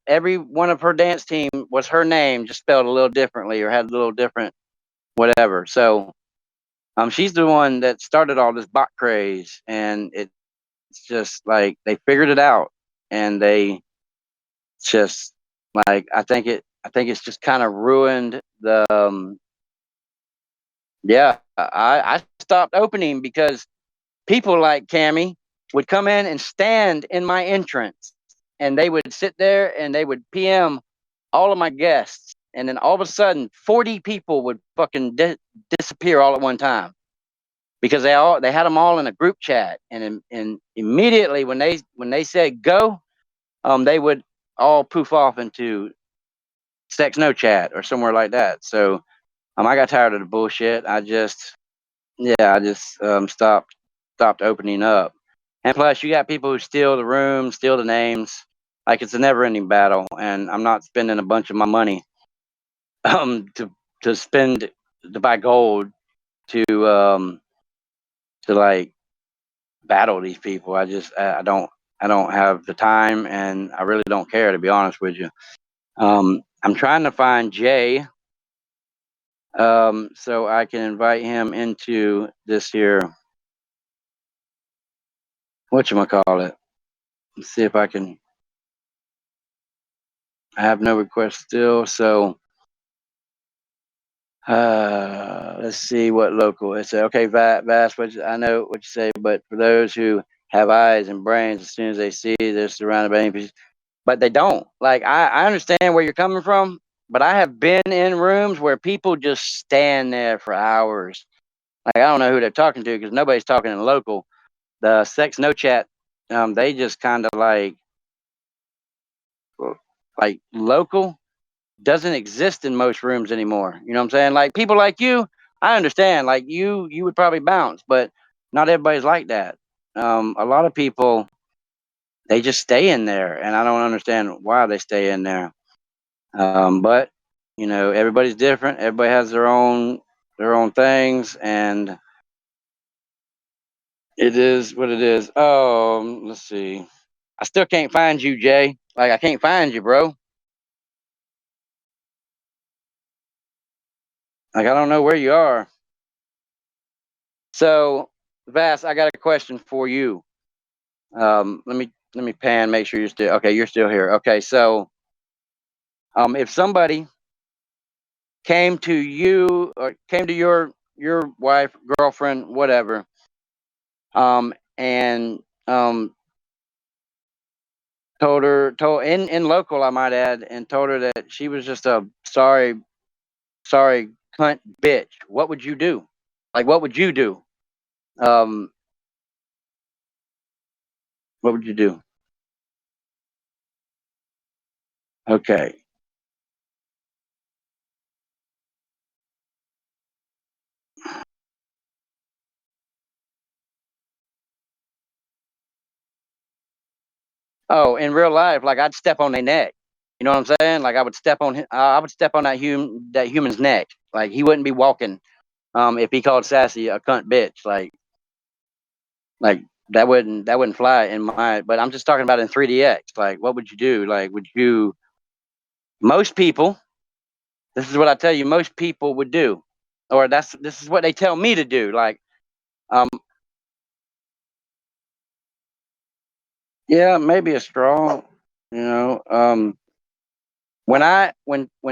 Every one of her dance team was her name, just spelled a little differently or had a little different whatever. So she's the one that started all this bot craze, and it's just like they figured it out, and they just like I think it's just kind of ruined the yeah. I stopped opening because people like Cammi would come in and stand in my entrance, and they would sit there and they would PM all of my guests, and then all of a sudden 40 people would fucking disappear all at one time because they had them all in a group chat, and immediately when they said go, they would all poof off into sex no chat or somewhere like that. So I got tired of the bullshit. I just stopped opening up. And plus, you got people who steal the rooms, steal the names. Like it's a never-ending battle, and I'm not spending a bunch of my money to spend to buy gold to like battle these people. I don't have the time, and I really don't care, to be honest with you. I'm trying to find Jay, so I can invite him into this here. Whatchamacallit? Let's see if I can. I have no request still, so let's see what local it says. Okay, Vast, I know what you say, but for those who have eyes and brains, as soon as they see they're surrounded by NPCs, but they don't. Like I understand where you're coming from, but I have been in rooms where people just stand there for hours. Like I don't know who they're talking to because nobody's talking in local. The sex no chat, they just kind of like local doesn't exist in most rooms anymore. You know what I'm saying? Like people like you, I understand. Like you would probably bounce, but not everybody's like that. A lot of people, they just stay in there, and I don't understand why they stay in there. But you know, everybody's different. Everybody has their own things, and it is what it is. Let's see. I still can't find you, Jay. Like I can't find you, bro. Like I don't know where you are. So, Vass, I got a question for you. Let me pan, make sure you're still okay. You're still here. Okay, so if somebody came to you or came to your wife, girlfriend, whatever, and told in local, I might add, and told her that she was just a sorry cunt bitch, what would you do? Like, what would you do? Um, what would you do? Okay. Oh, in real life, like I'd step on their neck. You know what I'm saying? Like I would step on I would step on that human's neck. Like he wouldn't be walking if he called Sassy a cunt bitch. Like that wouldn't fly in my. But I'm just talking about in 3DX. Like what would you do? Like would you? Most people. This is what I tell you. Most people would do, or this is what they tell me to do. Like um Yeah, maybe a straw. When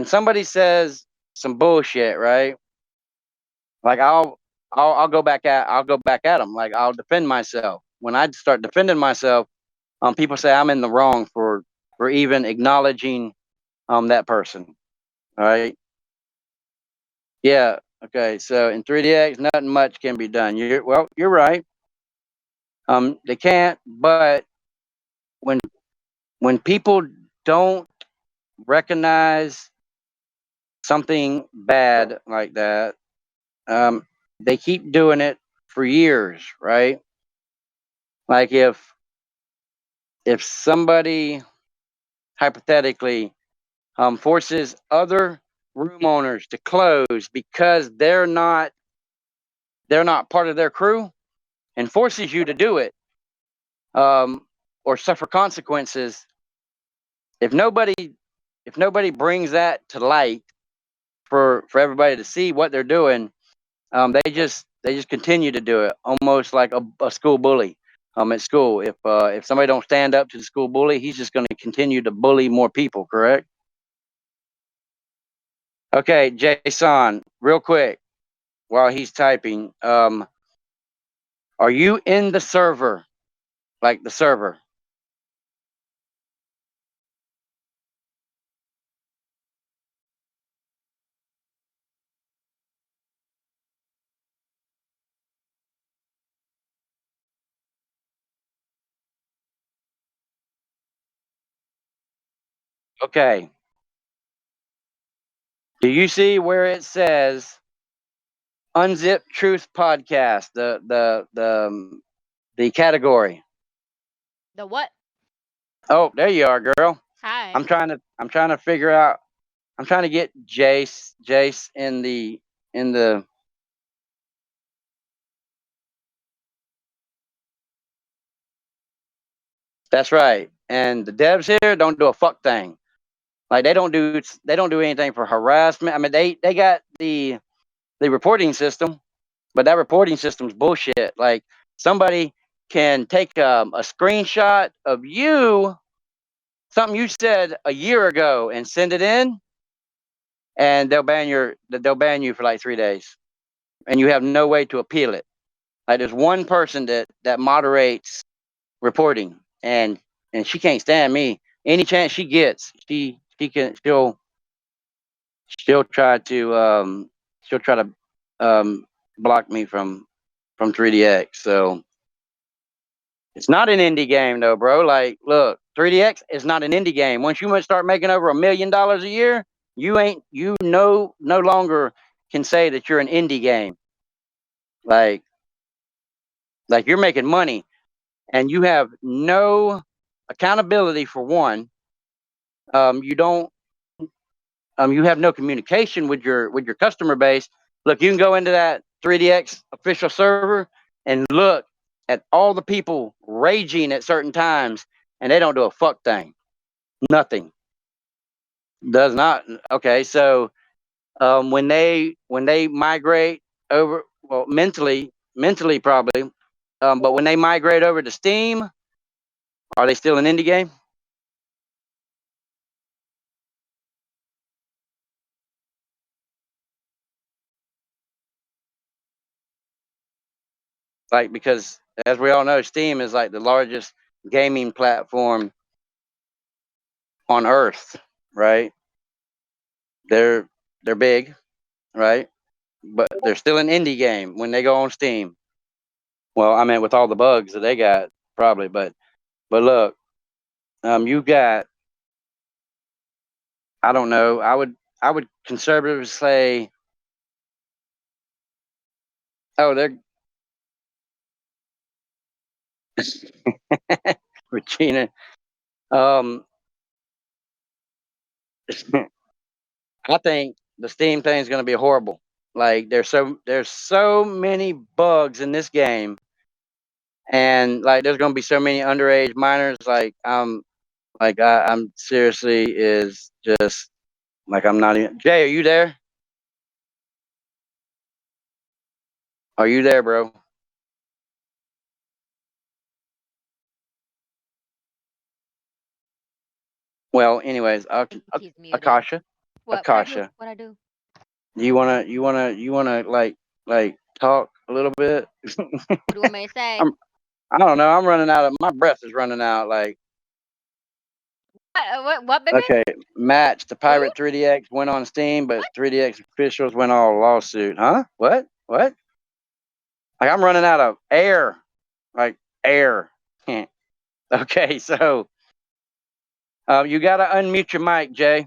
somebody says some bullshit, right? Like I'll go back at them. Like I'll defend myself. When I start defending myself, people say I'm in the wrong for even acknowledging that person. All right. Yeah. Okay. So in 3DX, nothing much can be done. You're right. They can't. But when when people don't recognize something bad like that, they keep doing it for years, right? Like if somebody hypothetically forces other room owners to close because they're not part of their crew and forces you to do it, or suffer consequences. If nobody if nobody brings that to light for everybody to see what they're doing, they just continue to do it, almost like a school bully. At school, if somebody don't stand up to the school bully, he's just going to continue to bully more people. Correct? Okay, Jason, real quick, while he's typing, are you in the server? Like the server? Okay. Do you see where it says Unzipped Truth Podcast? The category. The what? Oh, there you are, girl. Hi. I'm trying to figure out. I'm trying to get Jayce in the. That's right. And the devs here don't do a fuck thing. Like they don't do anything for harassment. I mean they got the reporting system, but that reporting system's bullshit. Like somebody can take a screenshot of something you said a year ago and send it in, and they'll ban you for like 3 days, and you have no way to appeal it. Like there's one person that moderates reporting, and she can't stand me. Any chance she gets, she'll try to block me from 3DX. So it's not an indie game though, bro. Like, look, 3DX is not an indie game. Once you start making over $1 million a year, you no longer can say that you're an indie game. Like you're making money and you have no accountability for one. You don't you have no communication with your customer base. Look, you can go into that 3DX official server and look at all the people raging at certain times, and they don't do a fuck thing. Nothing. Does not. Okay, so when they migrate over, well, mentally probably, but when they migrate over to Steam, are they still an indie game? Like, because as we all know, Steam is like the largest gaming platform on Earth, right? They're they're big, right? But they're still an indie game when they go on Steam. Well, I mean, with all the bugs that they got, probably. But look, you got, I don't know. I would conservatively say, oh, they're Regina. Um, I think the Steam thing is going to be horrible. Like there's so many bugs in this game, and like there's going to be so many underage minors. I'm seriously is just like I'm not even. Jay, are you there? Are you there, bro? Well, anyways, He's muted. Akasha, What Akasha, I do? you wanna like talk a little bit? What do you want me to say? I don't know. I'm running out of my breath is running out. Like, What, baby? okay, match the Pirate 3DX went on Steam, but 3DX officials went all lawsuit. Huh? What? Like, I'm running out of air. Like air. Okay, so you gotta unmute your mic, Jay.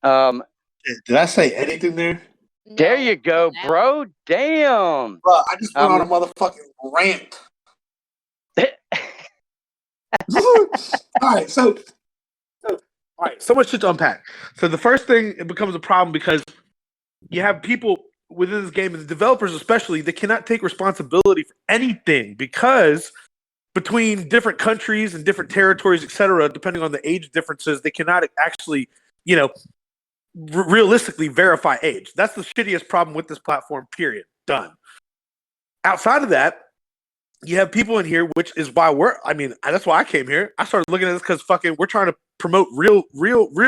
Did I say anything there? No, there you go, bro. Damn. Bro, I just went on a motherfucking rant. All right, so much shit to unpack. So the first thing, it becomes a problem because you have people within this game, and the developers especially, they cannot take responsibility for anything because between different countries and different territories, etc., depending on the age differences, they cannot actually, realistically verify age. That's the shittiest problem with this platform, period. Done. Outside of that, you have people in here, which is why that's why I came here. I started looking at this because we're trying to promote real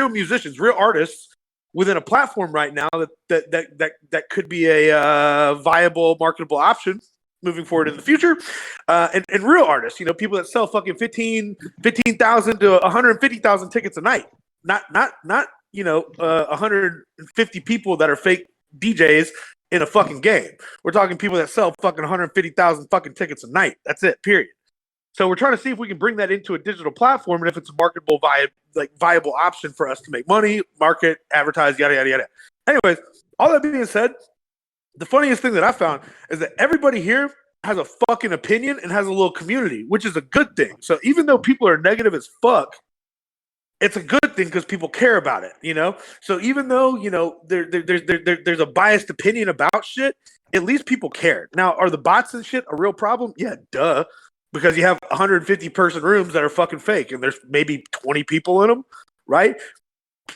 musicians, real artists within a platform right now that could be a viable, marketable option moving forward in the future. And real artists, people that sell fucking 15,000 to 150,000 tickets a night. Not 150 people that are fake DJs in a fucking game. We're talking people that sell fucking 150,000 fucking tickets a night. That's it, period. So we're trying to see if we can bring that into a digital platform and if it's a marketable, viable option for us to make money, market, advertise, yada, yada, yada. Anyways, all that being said, the funniest thing that I found is that everybody here has a fucking opinion and has a little community, which is a good thing. So even though people are negative as fuck, it's a good thing because people care about it, So even though there's a biased opinion about shit, at least people care. Now, are the bots and shit a real problem? Yeah, duh. Because you have 150 person rooms that are fucking fake, and there's maybe 20 people in them, right?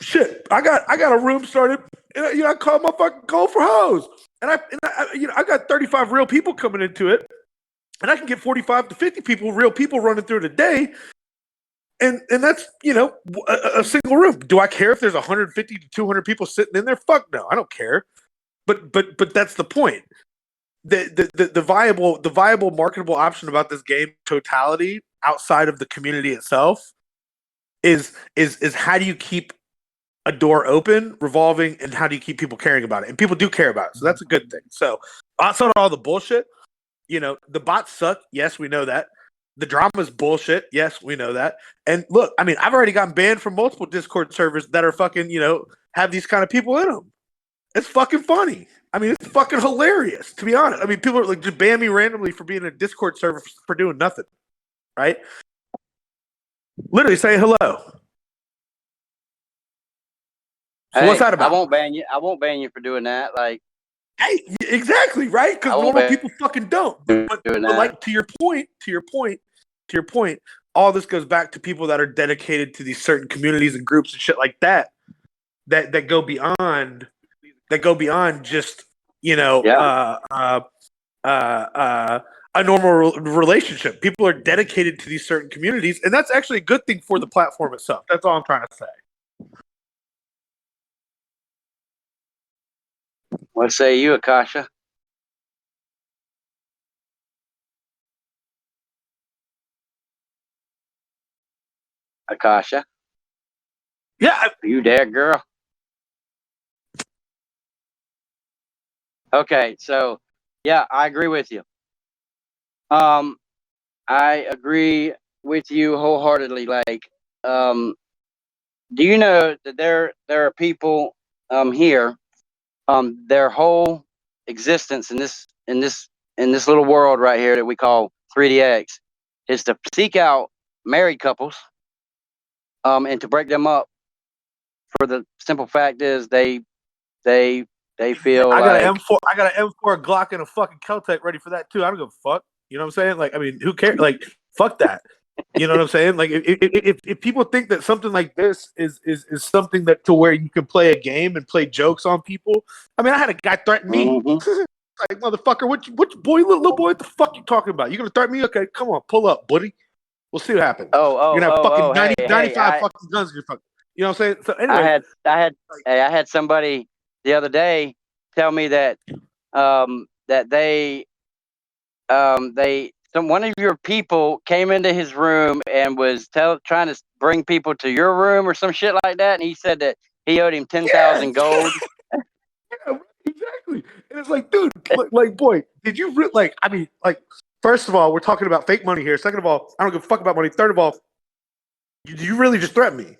Shit, I got a room started. I call my fucking Gold for Hoes, and I got 35 real people coming into it, and I can get 45 to 50 real people running through it a day. And that's, a single room. Do I care if there's 150 to 200 people sitting in there? Fuck no, I don't care. But that's the point. The viable marketable option about this game totality outside of the community itself is how do you keep a door open, revolving, and how do you keep people caring about it? And people do care about it, so that's a good thing. So outside of all the bullshit, the bots suck. Yes, we know that. The drama's bullshit. Yes, we know that. And look, I've already gotten banned from multiple Discord servers that are fucking, have these kind of people in them. It's fucking funny. It's fucking hilarious, to be honest. People are like, just ban me randomly for being in a Discord server for doing nothing, right? Literally say hello. So what's that about? I won't ban you. I won't ban you for doing that. Like, hey, exactly, right? Because normal people fucking don't. But like to your point, all this goes back to people that are dedicated to these certain communities and groups and shit like that go beyond just a normal relationship. People are dedicated to these certain communities, and that's actually a good thing for the platform itself. That's all I'm trying to say. What say you, Akasha? Akasha? Yeah. Are you there, girl? Okay, so yeah, I agree with you. I agree with you wholeheartedly. Like, do you know that there are people here, their whole existence in this little world right here that we call 3DX is to seek out married couples, and to break them up. For the simple fact is they feel I got like I got an M4, a Glock, and a fucking Kel-Tec ready for that too. I don't give a fuck. You know what I'm saying? Like, who cares? Like, fuck that. You know what I'm saying? Like, if people think that something like this is something that to where you can play a game and play jokes on people. I had a guy threaten me. Mm-hmm. Like, motherfucker, which boy, little boy, what the fuck you talking about? You gonna threaten me? Okay, come on, pull up, buddy. We'll see what happens. You're gonna have fucking 95 hey, fucking guns in your fucking. You know what I'm saying? So anyway, I had somebody the other day tell me that one of your people came into his room and was trying to bring people to your room or some shit like that, and he said that he owed him 10,000 gold. Yeah, exactly. And it's like, dude, like, boy, did you first of all, we're talking about fake money here. Second of all, I don't give a fuck about money. Third of all, you really just threaten me.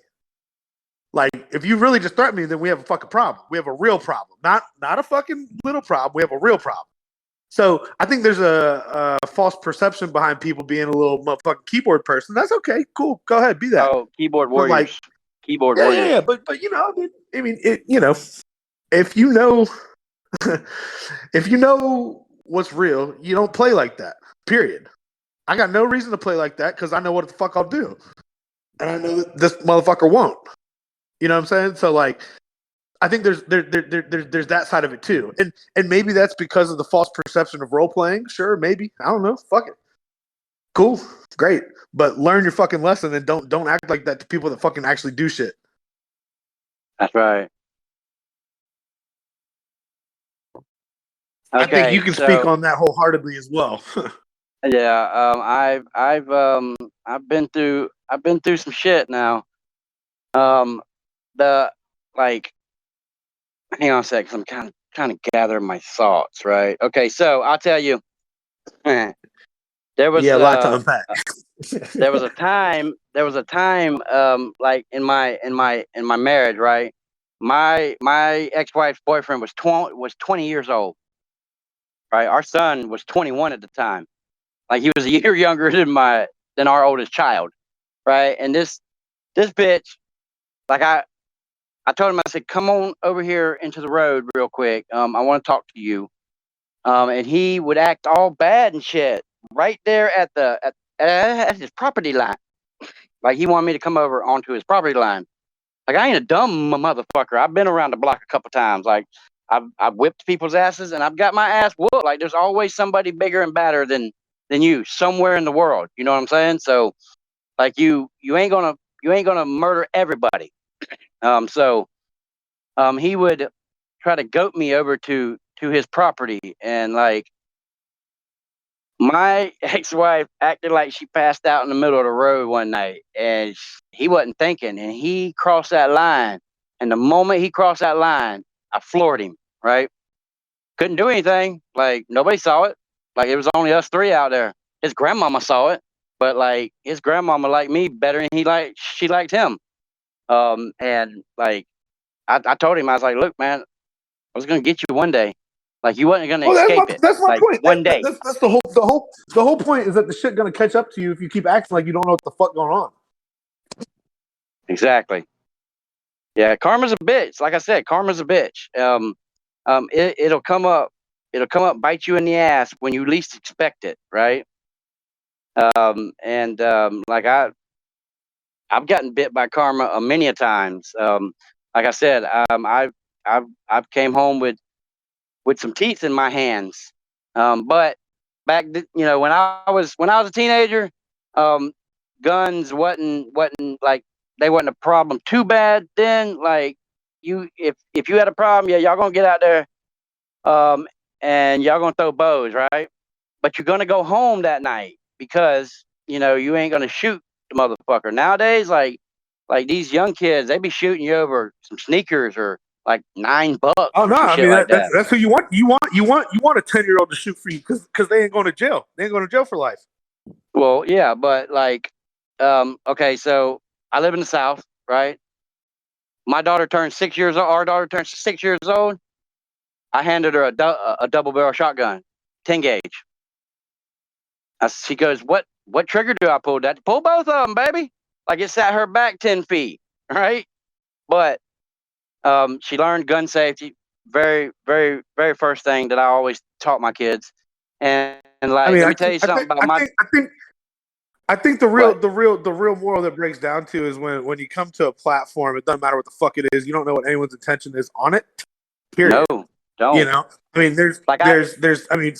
Like, if you really just threaten me, then we have a fucking problem. We have a real problem. Not a fucking little problem. We have a real problem. So I think there's a false perception behind people being a little motherfucking keyboard person. That's okay. Cool. Go ahead. Be that. Oh, keyboard warriors. Keyboard warriors. Yeah. But I mean, if you know, if you know what's real, you don't play like that. Period. I got no reason to play like that because I know what the fuck I'll do, and I know that this motherfucker won't. You know what I'm saying? So like, I think there's that side of it too, and maybe that's because of the false perception of role playing. Sure, maybe, I don't know. Fuck it. Cool, great, but learn your fucking lesson and don't act like that to people that fucking actually do shit. That's right. I think you can speak on that wholeheartedly as well. Yeah, I've been through some shit now. Hang on a sec, 'cause I'm kind of gathering my thoughts, right? Okay, so I'll tell you, there was a lot to unpack. there was a time, like in my marriage, right? My ex-wife's boyfriend was 20 years old, right? Our son was 21 at the time. Like, he was a year younger than our oldest child, right? And this bitch, like, I told him, I said, come on over here into the road real quick. I want to talk to you. And he would act all bad and shit right there at his property line. Like, he wanted me to come over onto his property line. Like, I ain't a dumb motherfucker. I've been around the block a couple times. Like, I've whipped people's asses and I've got my ass whooped. Like, there's always somebody bigger and badder than you somewhere in the world. You know what I'm saying? So, like, you ain't gonna murder everybody. So he would try to goat me over to his property, and like, my ex-wife acted like she passed out in the middle of the road one night, and he wasn't thinking, and he crossed that line. And the moment he crossed that line, I floored him. Right? Couldn't do anything. Like, nobody saw it. Like, it was only us three out there. His grandmama saw it, but like, his grandmama liked me better than she liked him. And like, I told him, I was like, look, man, I was gonna get you one day. Like, you wasn't gonna escape it. That's my point. One day. That's the whole point is that the shit gonna catch up to you if you keep acting like you don't know what the fuck going on. Exactly. Yeah, karma's a bitch. Like I said, karma's a bitch. It'll come up, bite you in the ass when you least expect it, right? Like, I've gotten bit by karma many a times. Like I said, I've came home with some teeth in my hands. But back, when I was a teenager, guns wasn't like, they wasn't a problem too bad then. Like, if you had a problem, yeah, y'all gonna get out there, and y'all gonna throw bows, right? But you're gonna go home that night because you ain't gonna shoot the motherfucker. Nowadays, like these young kids, they be shooting you over some sneakers or like $9. Oh no, I mean like that's who you want. You want a 10-year-old to shoot for you because they ain't going to jail. They ain't going to jail for life. Well, yeah, but like, okay, so I live in the South, right? My daughter turned 6 years old. Our daughter turned 6 years old. I handed her a double barrel shotgun, 10 gauge. She goes, what trigger do I pull? That pull both of them, baby. Like, it sat her back 10 feet, right? But she learned gun safety. Very, very, very first thing that I always taught my kids. And like, let me tell you something about my. I think the real moral that breaks down to is when you come to a platform, it doesn't matter what the fuck it is. You don't know what anyone's intention is on it. Period. No, don't. I mean, there's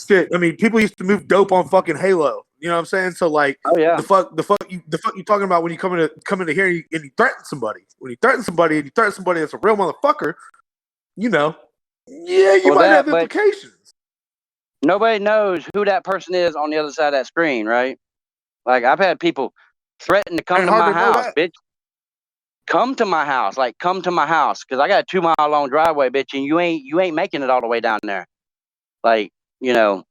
shit. I mean, people used to move dope on fucking Halo. You know what I'm saying? So like, Oh yeah. the fuck you talking about when you come into here and you threaten somebody. When you threaten somebody that's a real motherfucker, you know, yeah, you might have implications. Nobody knows who that person is on the other side of that screen, right? Like I've had people threaten to come to my house, bitch. Come to my house, because I got a 2-mile long driveway, bitch, and you ain't making it all the way down there. Like, you know,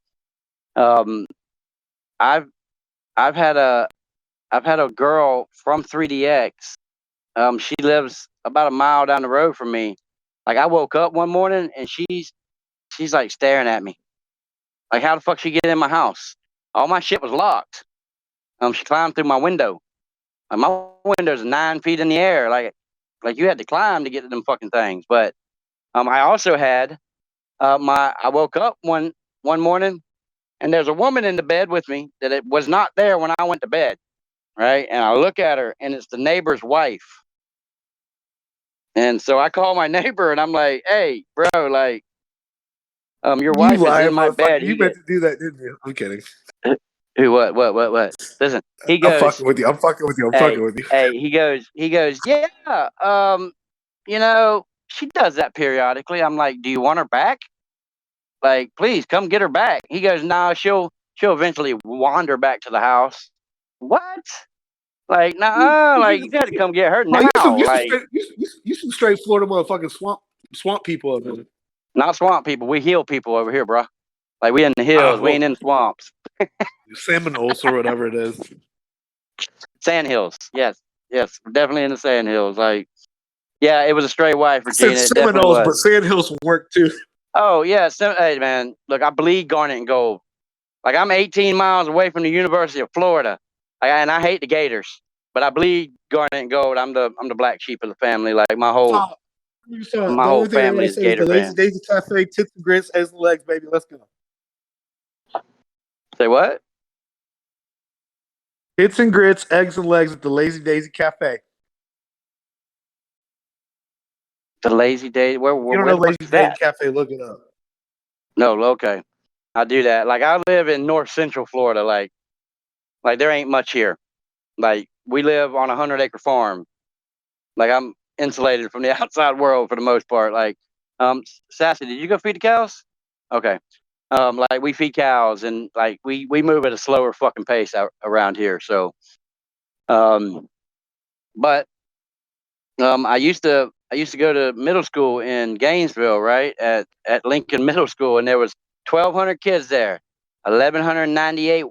I've had a girl from 3DX. She lives about a mile down the road from me. Like I woke up one morning and she's like staring at me. Like how the fuck she get in my house? All my shit was locked. She climbed through my window. My window's 9 feet in the air. Like you had to climb to get to them fucking things. But I also had I woke up one morning and there's a woman in the bed with me that it was not there when I went to bed. Right. And I look at her and it's the neighbor's wife. And so I call my neighbor and I'm like, hey, bro, like, your wife is in my bed. You meant to do that, didn't you? I'm kidding. Who? What? Listen, he goes. I'm fucking with you. I'm fucking with you. Hey, he goes. Yeah. You know, she does that periodically. I'm like, do you want her back? Like, please come get her back. He goes, no, she'll eventually wander back to the house. What? Like, nah, like you got to come get her now. You some straight Florida motherfucking swamp people over there. Not swamp people. We hill people over here, bro. Like we in the hills. We ain't in the swamps. Seminoles or whatever it is. Sand hills. Yes. Definitely in the sand hills. Like, yeah, it was a stray wife, Regina. Seminoles, but sand hills will work too. Oh yeah. Hey man, look, I bleed garnet and gold. Like I'm 18 miles away from the University of Florida, and I hate the Gators, but I bleed garnet and gold. I'm the black sheep of the family. Like my whole family is Gator fans. Lazy Daisy Cafe, tits and grits, eggs and legs, baby. Let's go. Say what? Tits and grits, eggs and legs at the Lazy Daisy Cafe. The Lazy Daisy? Where you don't know Lazy Daisy Cafe? Look it up. No, okay. I do that. Like I live in North Central Florida. Like there ain't much here. Like we live on a 100-acre farm. Like I'm insulated from the outside world for the most part. Like, Sassy, did you go feed the cows? Okay. Like we feed cows and like we move at a slower fucking pace around here. So, but I used to go to middle school in Gainesville, right at Lincoln Middle School, and there was 1,200 kids there, 1,198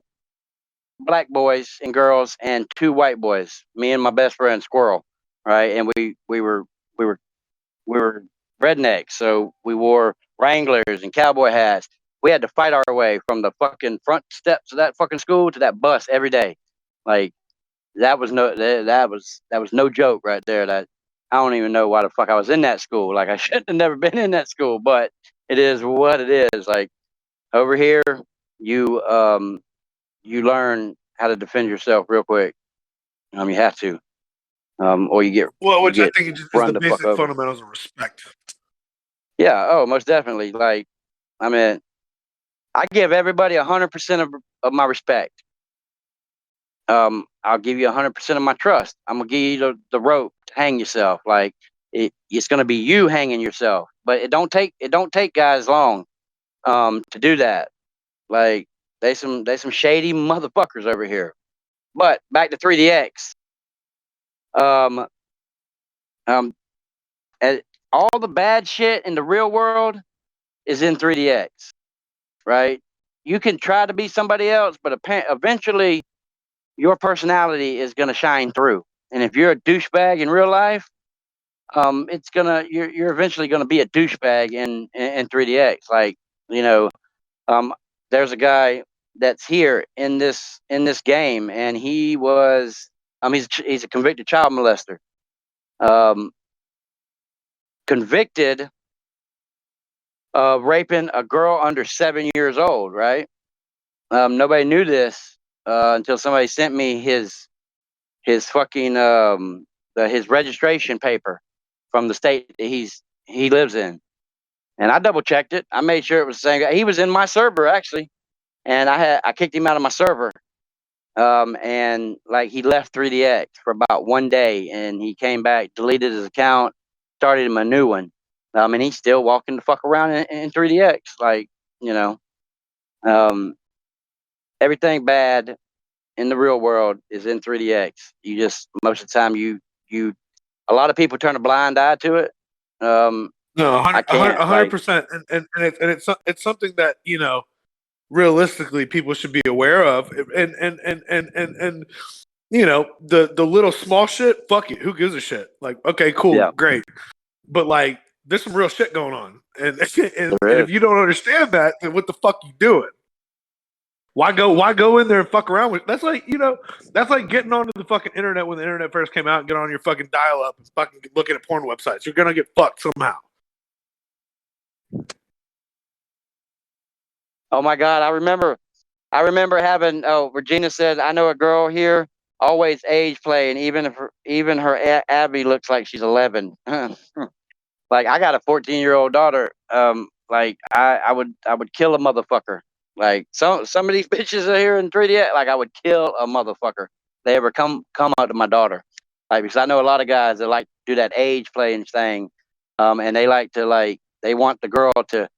black boys and girls, and 2 white boys. Me and my best friend Squirrel, right? And we were rednecks, so we wore Wranglers and cowboy hats. We had to fight our way from the fucking front steps of that fucking school to that bus every day. Like that was no joke right there. That I don't even know why the fuck I was in that school. Like I shouldn't have never been in that school, but it is what it is. Like over here, you learn how to defend yourself real quick. You have to, or you get I think it just is the basic fundamentals of respect. Yeah. Oh, most definitely. Like, I mean, I give everybody 100% of my respect. I'll give you 100% of my trust. I'm gonna give you the rope to hang yourself. Like it's gonna be you hanging yourself, but it don't take guys long, to do that. Like they some shady motherfuckers over here. But back to 3DX. All the bad shit in the real world is in 3DX, right? You can try to be somebody else, but eventually your personality is going to shine through. And if you're a douchebag in real life, you're eventually going to be a douchebag in 3DX. Like, there's a guy that's here in this game, and he was, he's a convicted child molester. Convicted of raping a girl under 7 years old, right? Nobody knew this until somebody sent me his fucking his registration paper from the state that he lives in, and I double checked it. I made sure it was the same guy. He was in my server actually, and I kicked him out of my server and like he left 3DX for about 1 day, and he came back, deleted his account, started him a new one, and he's still walking the fuck around in 3DX, like, you know, everything bad in the real world is in 3DX. You just, most of the time, a lot of people turn a blind eye to it. No, I can't, 100%, and it's something that, you know, realistically people should be aware of, and you know, the little small shit, fuck it, who gives a shit? Like, okay, cool, yeah, great, but like, there's some real shit going on, and and there if is. you don't understand that, then what the fuck you doing? Why go in there and fuck around with? That's like, you know, that's like getting onto the fucking internet when the internet first came out and get on your fucking dial up and fucking looking at porn websites. You're gonna get fucked somehow. Oh my God, I remember having. Oh, Regina said, "I know a girl here, always age playing, even her Abby looks like she's 11." Like, I got a 14-year-old daughter. Like, I would kill a motherfucker. Like, some of these bitches are here in 3D. Like, I would kill a motherfucker. They ever come out to my daughter, like, because I know a lot of guys that like to do that age playing thing, and they like to, like, they want the girl to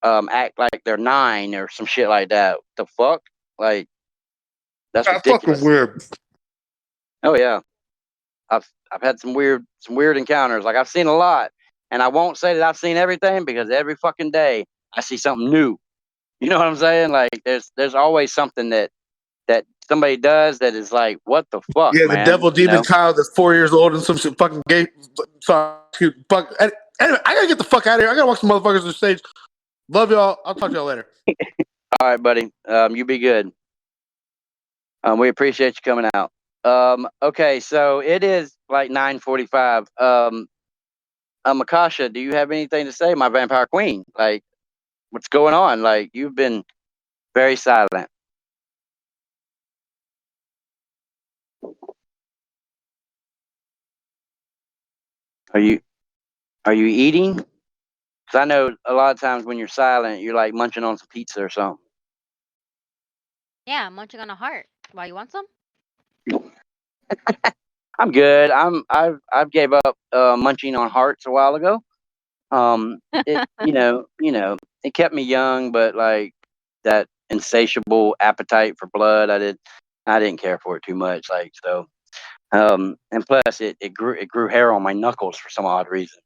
act like they're 9 or some shit like that. The fuck, like, that's That's fucking ridiculous. weird. Oh yeah, I've had some weird encounters. Like, I've seen a lot, and I won't say that I've seen everything, because every fucking day I see something new. You know what I'm saying? Like, there's always something that somebody does that is like, what the fuck, Yeah, the man? devil You demon know? child that's 4 years old and some shit fucking gay. Sorry, fuck. Anyway, I gotta get the fuck out of here. I gotta watch some motherfuckers on stage. Love y'all. I'll talk to y'all later. All right, buddy. You be good. We appreciate you coming out. Okay, so it is like 9:45. Akasha, do you have anything to say, my vampire queen? Like, what's going on? Like, you've been very silent. Are you eating? Because I know a lot of times when you're silent, you're like munching on some pizza or something. Yeah, I'm munching on a heart. Why, you want some? I'm good. I've gave up munching on hearts a while ago. It it kept me young, but like that insatiable appetite for blood, I didn't care for it too much. Like, so, and plus it grew hair on my knuckles for some odd reason.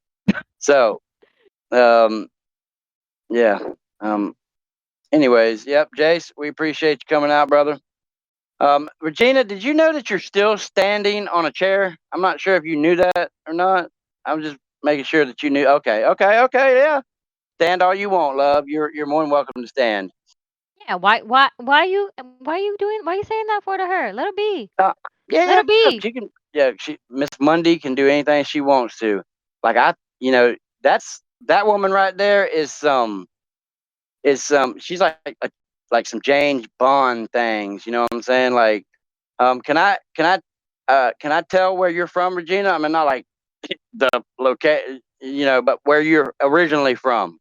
So, um, yeah. Anyways, yep, Jayce, we appreciate you coming out, brother. Regina, did you know that you're still standing on a chair? I'm not sure if you knew that or not. I'm just making sure that you knew. Okay, yeah. Stand all you want, love. You're more than welcome to stand. Yeah, why are you doing, why are you saying that for to her? Let her be. Uh, Let yeah, her be. she can. Yeah, Miss Mundy can do anything she wants to. Like, that woman right there she's like some James Bond things. You know what I'm saying? Like, can I tell where you're from, Regina? I mean, not like the location, but where you're originally from.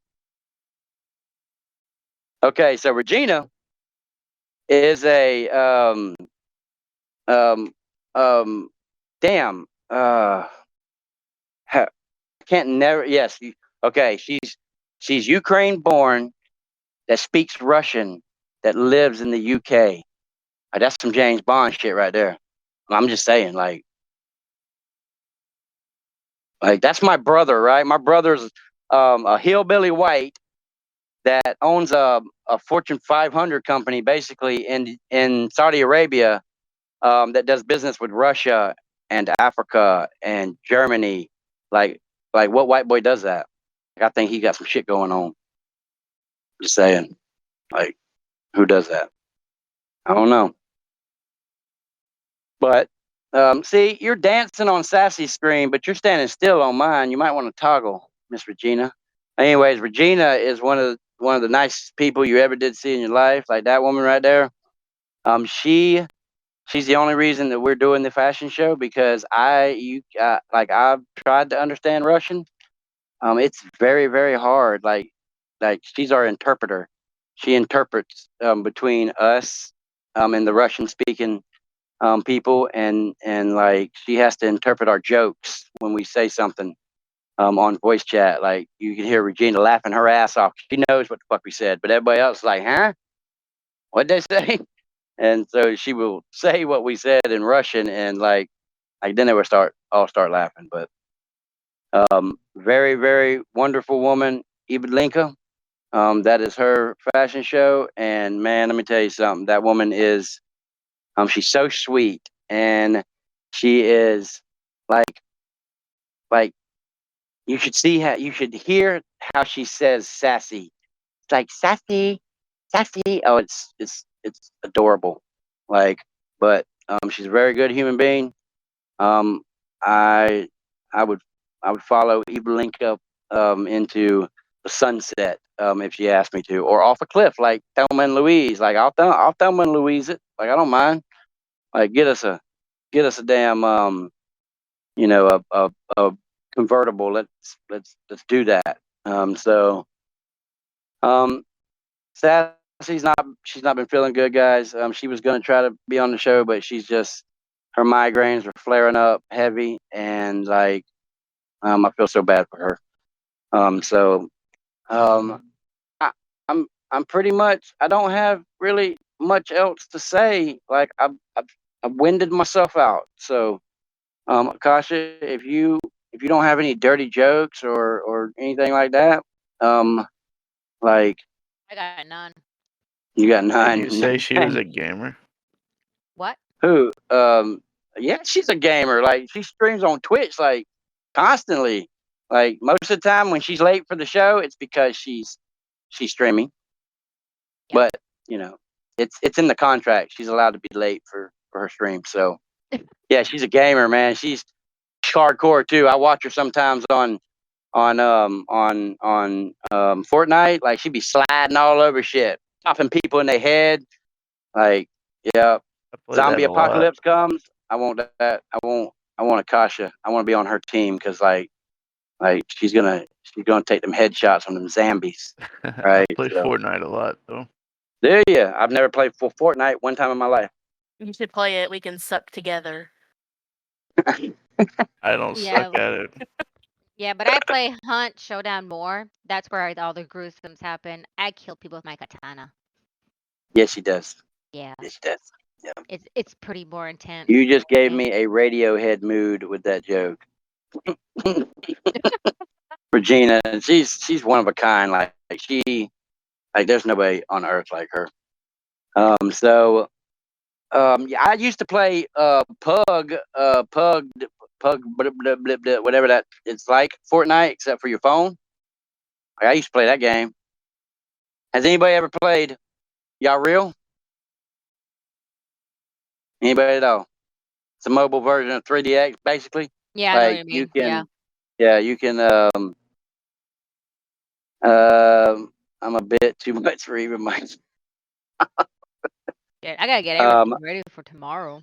Okay, so Regina is a um um damn I can't never yes okay, she's Ukraine born, that speaks Russian, that lives in the UK. That's some James Bond shit right there. I'm just saying, like that's my brother, right? My brother's a hillbilly white that owns a Fortune 500 company, basically in Saudi Arabia, that does business with Russia and Africa and Germany. Like, what white boy does that? Like, I think he got some shit going on. Just saying, like, who does that? I don't know. But see, you're dancing on Sassy's screen, but you're standing still on mine. You might want to toggle, Miss Regina. Anyways, Regina is one of the nicest people you ever did see in your life. Like that woman right there. She's the only reason that we're doing the fashion show, because I've tried to understand Russian. It's very, very hard. Like she's our interpreter. She interprets between us and the Russian speaking people, and like she has to interpret our jokes when we say something on voice chat. Like you can hear Regina laughing her ass off. She knows what the fuck we said, but everybody else is like, huh? What'd they say? And so she will say what we said in Russian, and like then they would all start laughing. But very, very wonderful woman, Iblinka. That is her fashion show, and man, let me tell you something. That woman is, she's so sweet, and she is like you should hear how she says sassy. It's like sassy, sassy. Oh, it's adorable. Like, but she's a very good human being. Um, I I would follow Iblinka into the sunset if she asked me to, or off a cliff like Thelma and Louise. Like I'll Thelma and Louise it. Like I don't mind. Like get us a damn a convertible. Let's do that. So Sassy's not she's not been feeling good, guys. She was gonna try to be on the show, but she's just her migraines are flaring up heavy, and like I feel so bad for her. So I, I'm pretty much I don't have really much else to say. Like I've winded myself out. So Akasha, if you don't have any dirty jokes or anything like that, like I got none. you got Did nine. you say she was a gamer? What? Who? Yeah, she's a gamer. Like she streams on Twitch like constantly. Like most of the time when she's late for the show, it's because she's streaming. Yep. But it's in the contract. She's allowed to be late for her stream. So yeah, she's a gamer, man. She's hardcore too. I watch her sometimes on Fortnite. Like she be sliding all over shit, popping people in their head. Like yeah, I play zombie that a lot. apocalypse comes. I want that. I want Akasha. I want to be on her team because like she's gonna take them headshots on them zombies. Right. I play So, Fortnite a lot though. there you. I've never played for Fortnite one time in my life. You should play it. We can suck together. I don't Yeah. suck at it. Yeah, but I play Hunt Showdown more. That's where all the gruesomes happen. I kill people with my katana. Yes, she does. Yeah, Yes, she does. it's pretty more intense. You just gave me a Radiohead mood with that joke. Regina, she's one of a kind. Like there's nobody on earth like her. So yeah, I used to play Pug, whatever that it's like Fortnite, except for your phone. Like, I used to play that game. Has anybody ever played Y'all Real? Anybody at all? It's a mobile version of 3DX, basically. Yeah, I know what Like you you mean. can, Yeah. you can. I'm a bit too much for even my. Yeah, I gotta get everything ready for tomorrow.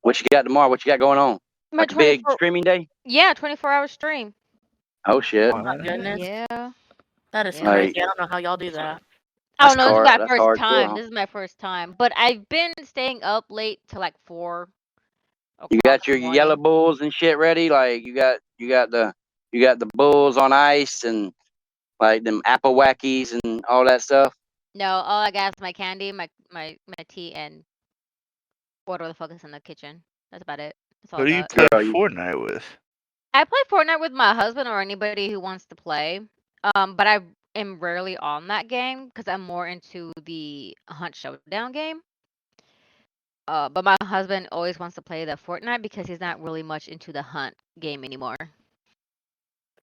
What you got tomorrow? What you got going on? My Like a big 24 streaming day? Yeah, 24-hour stream. Oh shit! Oh my goodness. Yeah. That is Yeah. crazy. I don't know how y'all do that. Oh no, this is my That's first hardcore, time. huh? This is my first time. But I've been staying up late till like 4 You o'clock got in your the yellow morning. bulls and shit ready. Like you got the bulls on ice and like them apple wackies and all that stuff. No, all I got is my candy, my tea, and whatever the fuck is in the kitchen. That's about it. That's all Who I do you got. play Girl, you Fortnite with? I play Fortnite with my husband or anybody who wants to play. But I am rarely on that game because I'm more into the Hunt Showdown game. But my husband always wants to play the Fortnite because he's not really much into the Hunt game anymore.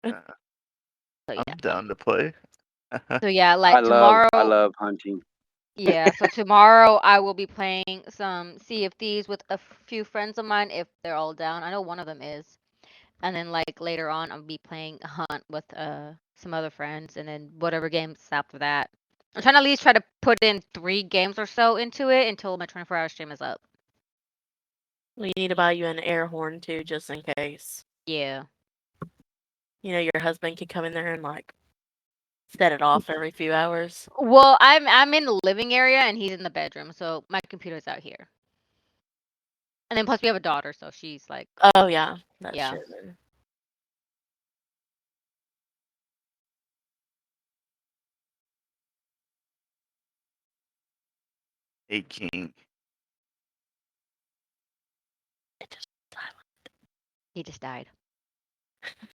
Uh, So yeah. I'm down to play. So yeah, like tomorrow. I love hunting. Yeah, so tomorrow I will be playing some Sea of Thieves with a few friends of mine if they're all down. I know one of them is. And then like later on I'll be playing Hunt with some other friends and then whatever games after that. I'm trying to at least try to put in 3 games or so into it until my 24-hour stream is up. We need to buy you an air horn too, just in case. Yeah. You know, your husband can come in there and like set it off every few hours. Well, I'm in the living area and he's in the bedroom, so my computer's out here. And then plus we have a daughter, so she's like, Oh yeah, that's Yeah. true. Then. Hey, King. It just silent. he just died.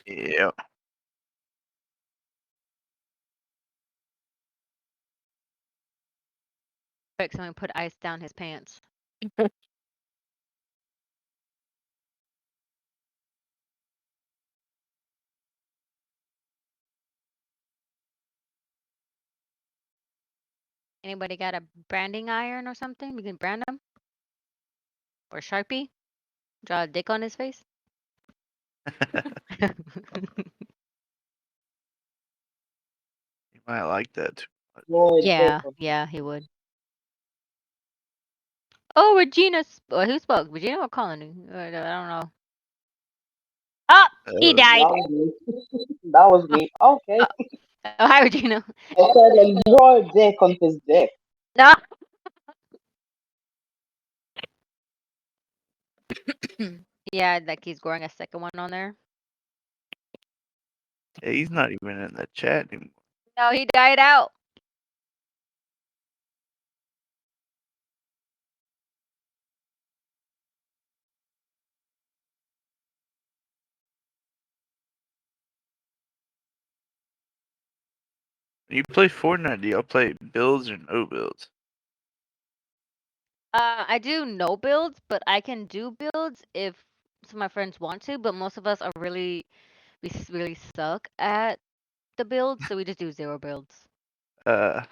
Yeah. Quick, someone put ice down his pants. Anybody got a branding iron or something? We can brand him? Or Sharpie? Draw a dick on his face? You might like that too. yeah, he would. Oh, Regina. Who spoke? Regina or Connally? I don't know. Oh, he died. That was me. Okay. Oh, hi, Regina. I said, like, draw a dick on his dick. No. Yeah, like he's growing a second one on there. Yeah, he's not even in the chat anymore. No, he died out. When you play Fortnite, do y'all play builds or no builds? I do no builds, but I can do builds if some of my friends want to. But most of us are really suck at the builds, so we just do 0 builds. I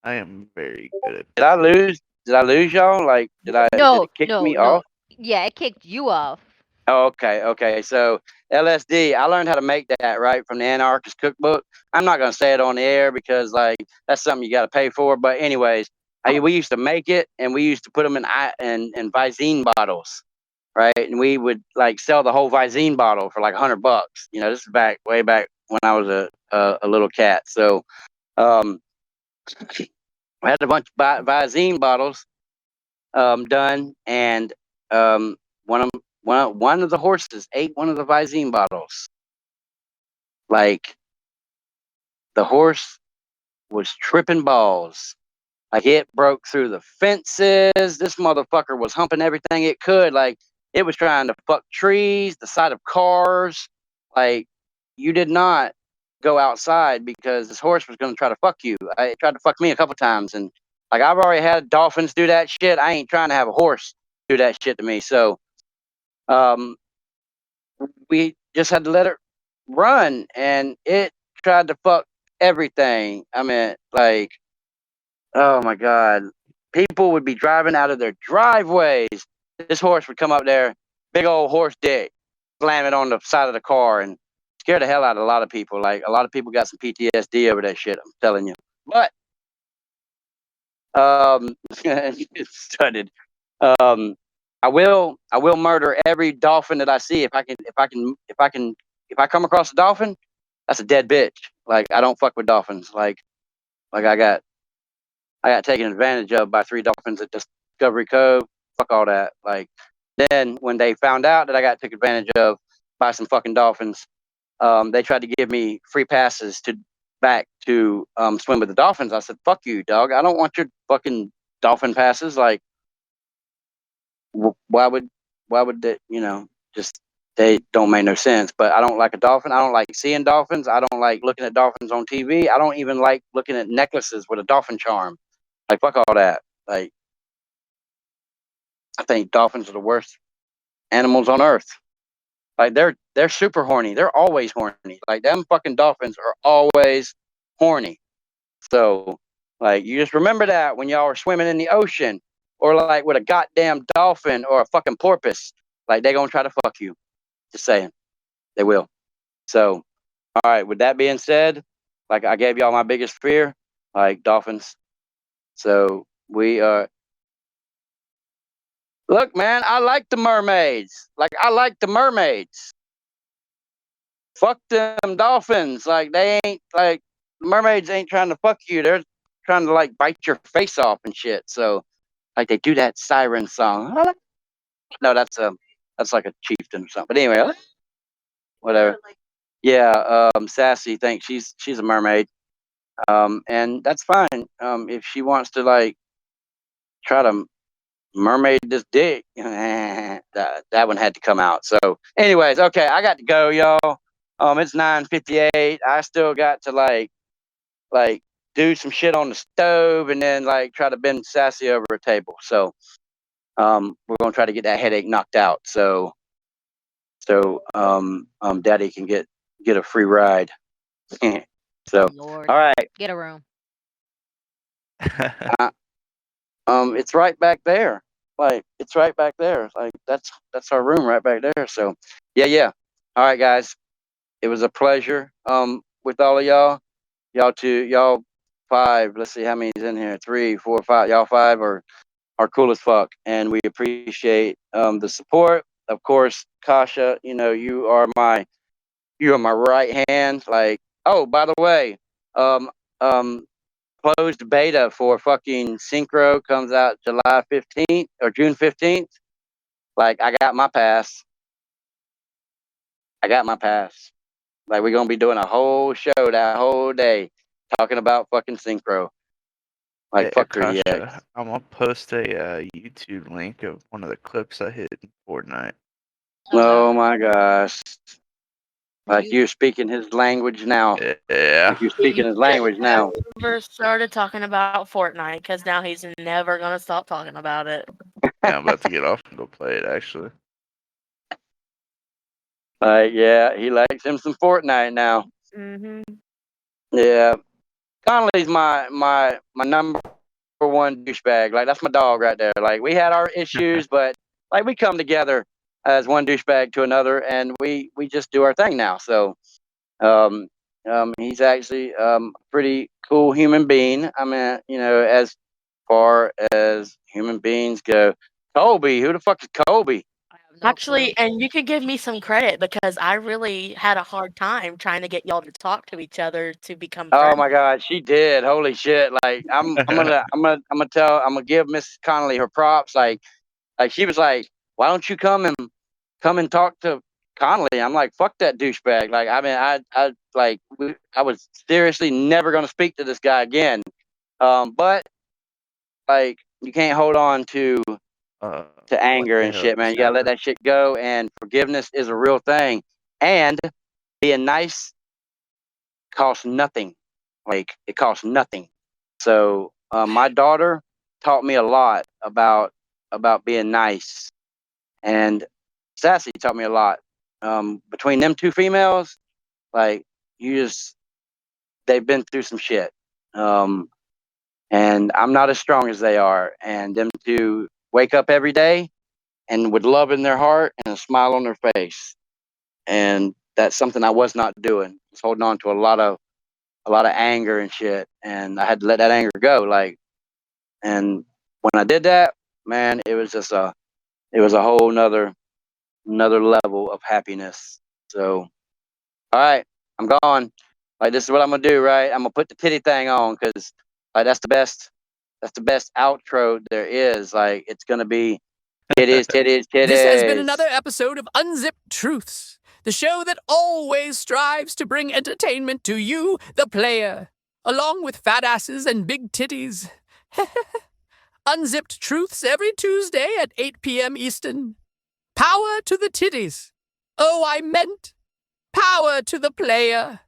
am very good at. Did I lose? Did I lose y'all? Like, did No, it kick no, me no. off? Yeah, it kicked you off. Oh, okay. So LSD, I learned how to make that right from the Anarchist cookbook. I'm not gonna say it on the air because like that's something you got to pay for. But anyways, we used to make it and we used to put them in Visine bottles, right? And we would like sell the whole Visine bottle for like $100. You know, this is way back when I was a little cat. So I had a bunch of Visine bottles done, and one of the horses ate one of the Visine bottles. Like the horse was tripping balls. Like it broke through the fences. This motherfucker was humping everything it could. Like it was trying to fuck trees, the side of cars. Like you did not go outside because this horse was going to try to fuck you. It tried to fuck me a couple times, and like I've already had dolphins do that shit. I ain't trying to have a horse do that shit to me. So we just had to let it run, and it tried to fuck everything. I mean, like, oh my god, people would be driving out of their driveways. This horse would come up there, big old horse dick, slam it on the side of the car, and scare the hell out of a lot of people. Like, a lot of people got some PTSD over that shit. I'm telling you. But studied. I will murder every dolphin that I see if I come across a dolphin. That's a dead bitch. Like I don't fuck with dolphins. Like I got taken advantage of by 3 dolphins at Discovery Cove. Fuck all that. Like then when they found out that I got taken advantage of by some fucking dolphins, they tried to give me free passes to back to swim with the dolphins. I said, "Fuck you, dog. I don't want your fucking dolphin passes." Like, why would that? Just they don't make no sense. But I don't like a dolphin. I don't like seeing dolphins. I don't like looking at dolphins on TV. I don't even like looking at necklaces with a dolphin charm. Like, fuck all that. Like, I think dolphins are the worst animals on earth. Like they're super horny. They're always horny. Like them fucking dolphins are always horny. So like you just remember that when y'all are swimming in the ocean or like with a goddamn dolphin or a fucking porpoise. Like they gonna try to fuck you. Just saying. They will. So all right, with that being said, like I gave y'all my biggest fear, like dolphins. So we look, man, I like the mermaids. Like I like the mermaids. Fuck them dolphins. Like they ain't like mermaids ain't trying to fuck you. They're trying to like bite your face off and shit. So like they do that siren song. No, that's like a chieftain or something. But anyway, whatever. Yeah, Sassy thinks she's a mermaid. And that's fine. If she wants to like try to mermaid this dick, that one had to come out. So, anyways, okay, I got to go, y'all. It's 9:58. I still got to like do some shit on the stove and then like try to bend Sassy over a table. So, we're gonna try to get that headache knocked out. So, Daddy can get a free ride. So, Lord, all right. get a room. It's right back there. Like it's right back there. Like that's our room right back there. So yeah. All right, guys. It was a pleasure. With all of y'all. Y'all 5. Let's see how many's in here. 3, 4, 5. Y'all 5 are cool as fuck, and we appreciate the support. Of course, Kasha, you are my right hand. Like, oh, by the way, um, um, closed beta for fucking Synchro comes out July 15th or June 15th. Like, I got my pass. Like, we're going to be doing a whole show that whole day talking about fucking Synchro. Like, Hey, fuck 3DX. Akasha, I'm gonna post a YouTube link of one of the clips I hit in Fortnite. Oh my gosh. Like, you're speaking his language now. Yeah. Like, you're speaking his language now. Never started talking about Fortnite because now he's never gonna stop talking about it. Yeah, I'm about to get off and go play it, actually. Yeah, he likes him some Fortnite now. Mm-hmm. Yeah. Connally's my number one douchebag. Like, that's my dog right there. Like, we had our issues, but like we come together as one douchebag to another, and we just do our thing now. So, he's actually a pretty cool human being. I mean, as far as human beings go, Colby, who the fuck is Colby? I have no Actually, clue. and you can give me some credit because I really had a hard time trying to get y'all to talk to each other to become Oh friends. my God, she did. Holy shit! Like, I'm gonna give Miss Connally her props. Like she was like, why don't you come and talk to Connally? I'm like, fuck that douchebag. Like, I mean, I was seriously never gonna speak to this guy again. But like, you can't hold on to What anger the and hell shit, man. just You gotta let happened? that shit go. And forgiveness is a real thing. And being nice costs nothing. Like, it costs nothing. So my daughter taught me a lot about being nice, and Sassy taught me a lot. Between them two females, like, they've been through some shit. And I'm not as strong as they are. And them two wake up every day and with love in their heart and a smile on their face. And that's something I was not doing. I was holding on to a lot of anger and shit, and I had to let that anger go. Like, and when I did that, man, it was just a whole nother level of happiness. So, all right, I'm gone. Like, this is what I'm gonna do, right? I'm gonna put the titty thing on because like that's the best outro there is. Like, it's gonna be titties, titties, titties. This has been another episode of Unzipped Truths, the show that always strives to bring entertainment to you, the player, along with fat asses and big titties. Unzipped Truths every Tuesday at 8 p.m. Eastern. Power to the titties. Oh, I meant power to the player.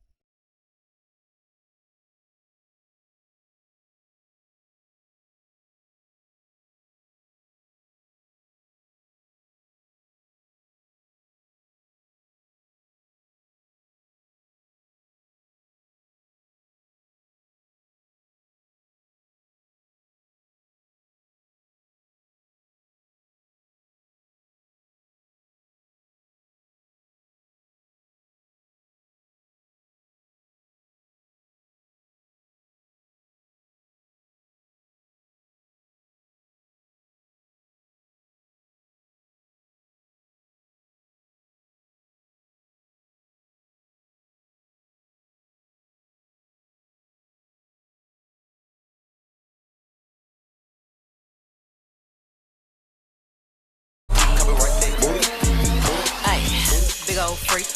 old freak.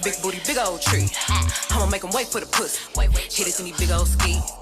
Big booty, big old tree. I'ma make him wait for the pussy. Hit it in these big old ski.